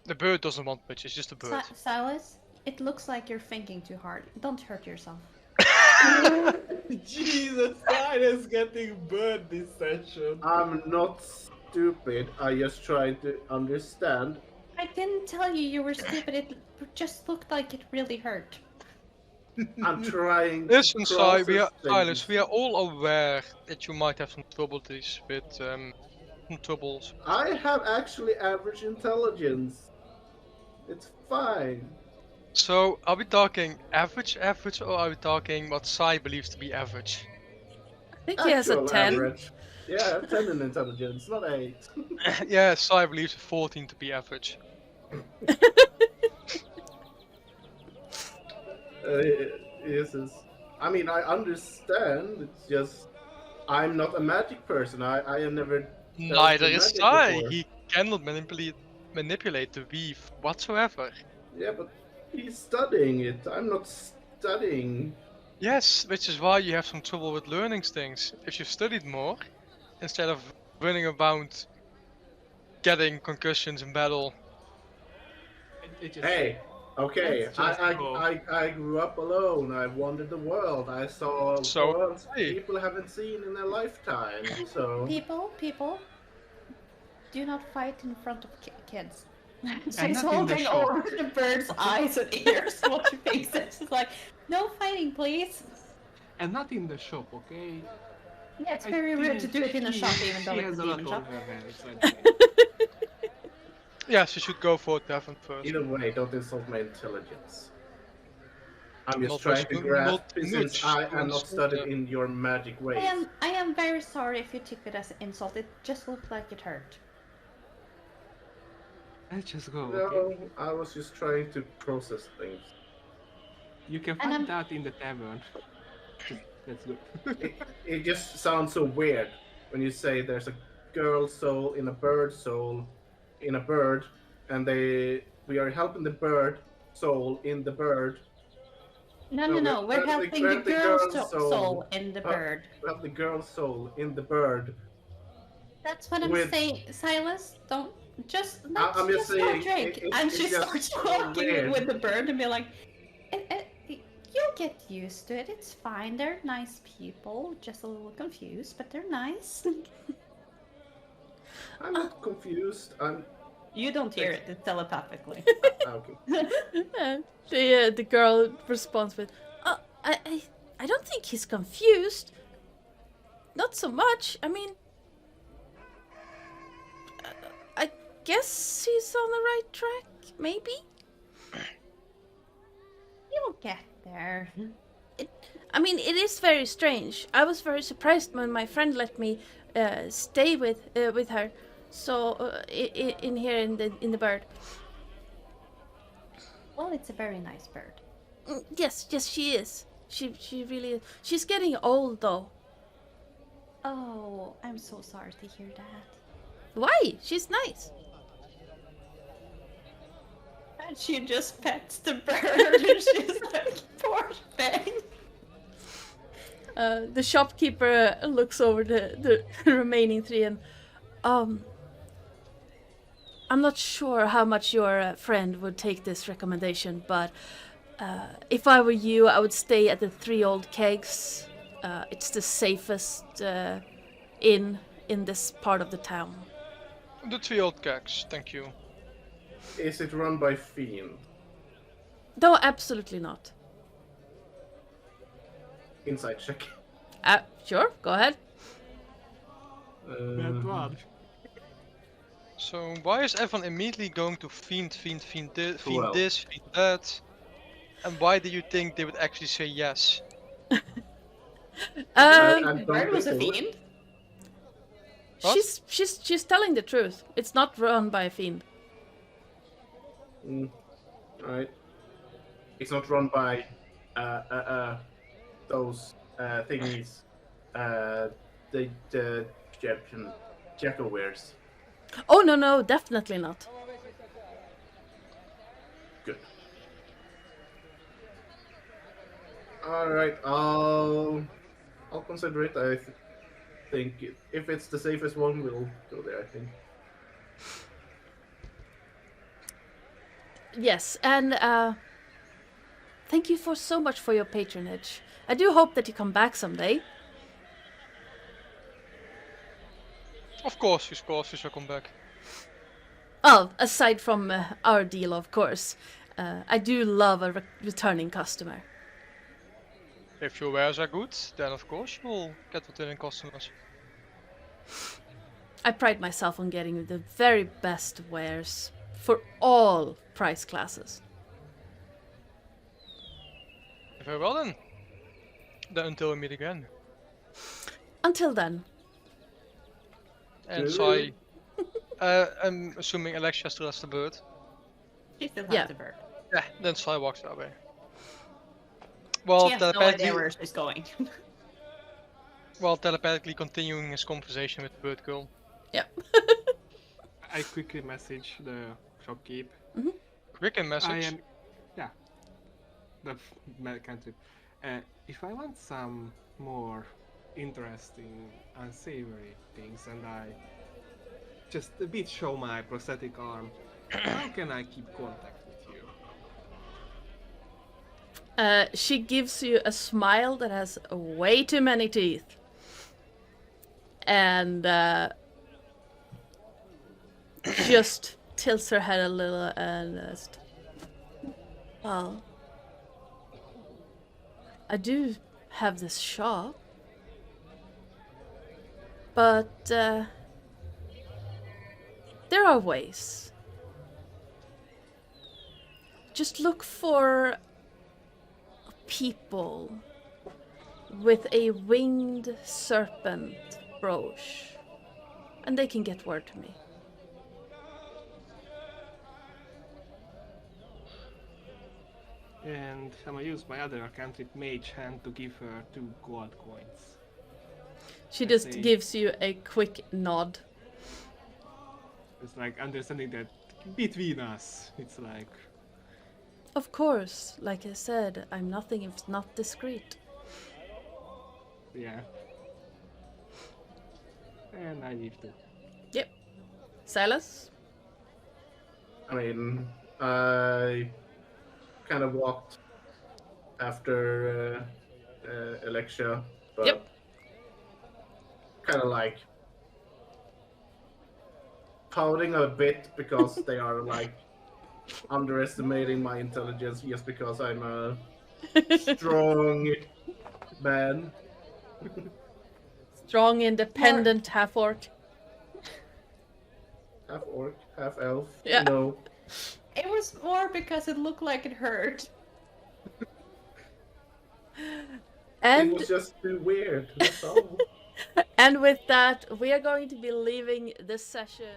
The bird doesn't want much, it's just a bird. Silas, it looks like you're thinking too hard. Don't hurt yourself. Jesus, Silas getting burned this session. I'm not stupid. I just try to understand. I didn't tell you were stupid. It just looked like it really hurt. I'm trying. Listen, to Silas, we are all aware that you might have some troubles with some troubles. I have actually average intelligence. It's fine. So, are we talking average, or are we talking what Sai believes to be average? I think he has a Actual 10. average. Yeah, 10 in intelligence, not 8. Yeah, Sai believes a 14 to be average. Yes, I mean, I understand. It's just I'm not a magic person. I have never. Neither is magic Sai. before. He cannot manipulate the weave whatsoever. Yeah, but he's studying it. I'm not studying. Yes, which is why you have some trouble with learning things. If you studied more, instead of running around getting concussions in battle. Hey, okay. Let's just go. I grew up alone. I wandered the world. I saw So, worlds hey. people haven't seen in their lifetime. So People, do not fight in front of kids. And She's not in the holding shop. over the bird's eyes and ears while she faces. She's like, no fighting, please. And not in the shop, okay? Yeah, it's very rude to do it in a shop, even though She it's has a a lot demon on shop. her hands. I Yes, you should go for Tavern first. either way, don't insult my intelligence. I'm just Not trying to much- grasp not since much I to am not insult studied her. in your magic ways. I am very sorry if you took it as an insult. It just looked like it hurt. Let's just go, okay? No, I was just trying to process things. You can And find I'm- out in the tavern. Just, let's go. It just sounds so weird when you say there's a girl soul in a bird soul in a bird, and we are helping the bird soul in the bird. No, No, we're helping the girl's soul in the Uh, bird. We have the girl soul in the bird. That's what I'm with- saying, Silas. Don't just I'm just just start saying, drink. it's And she just starts so talking weird. with the bird and be like, "You'll get used to it. It's fine. They're nice people. Just a little confused, but they're nice." I'm not confused. I'm You don't hear it. It's telepathically. okay. The girl responds with, "Oh, I don't think he's confused. Not so much. I mean, I guess he's on the right track. Maybe. You'll get there. I mean, it is very strange. I was very surprised when my friend let me stay with her. So in here in the bird. Well, it's a very nice bird. Yes, she is. She really is. She's getting old though. Oh, I'm so sorry to hear that. Why? She's nice. And she just pets the bird, and she's like, "Poor thing." The shopkeeper looks over the remaining three and, I'm not sure how much your friend would take this recommendation, but if I were you, I would stay at the Three Old Kegs. It's the safest inn in this part of the town. The 3 old gags, thank you. Is it run by Fiend? No, absolutely not. Inside check. Sure, go ahead. That one. So why is everyone immediately going to fiend Well. this, fiend that? And why do you think they would actually say yes? And Bird was a don't fiend. What? She's telling the truth. It's not run by a fiend. Alright. It's not run by those thingies. The Jekyll wears. Oh no, definitely not. Good. Alright, I'll consider it. I think if it's the safest one, we'll go there, I think. Yes, and thank you for so much for your patronage. I do hope that you come back someday. Of course, we shall come back. Oh, aside from our deal, of course. I do love a returning customer. If your wares are good, then of course you'll get returning customers. I pride myself on getting the very best wares for all price classes. Very well then. Then until we meet again. Until then, And Good. so I'm assuming Alexia still has the bird. She still has Yeah. the bird. Yeah, then Sai walks that way. Well, She has no idea where she's going. telepathically continuing his conversation with the bird girl. yeah. I quickly message the shopkeep. Quick and message. I am, yeah, the cantrip. If I want some more interesting, unsavory things, and I just a bit show my prosthetic arm, how can I keep contact with you? She gives you a smile that has way too many teeth. And just tilts her head a little and well, I do have this shop, but there are ways. Just look for people with a winged serpent brooch, and they can get word to me. And I'm gonna use my other Arcanaloth mage hand to give her 2 gold coins. She I just see. gives you a quick nod. It's like understanding that between us, it's like, Of course, like I said, I'm nothing if not discreet. yeah. And I leave too. Yep. Silas? I mean, I kind of walked after Alexia, but Yep. kind of like pouting a bit because they are like underestimating my intelligence just because I'm a strong man. Strong, independent half-orc. Half orc, half elf. Yeah. You know. It was more because it looked like it hurt. It And was just too weird. That's all. and with that, we are going to be leaving this session.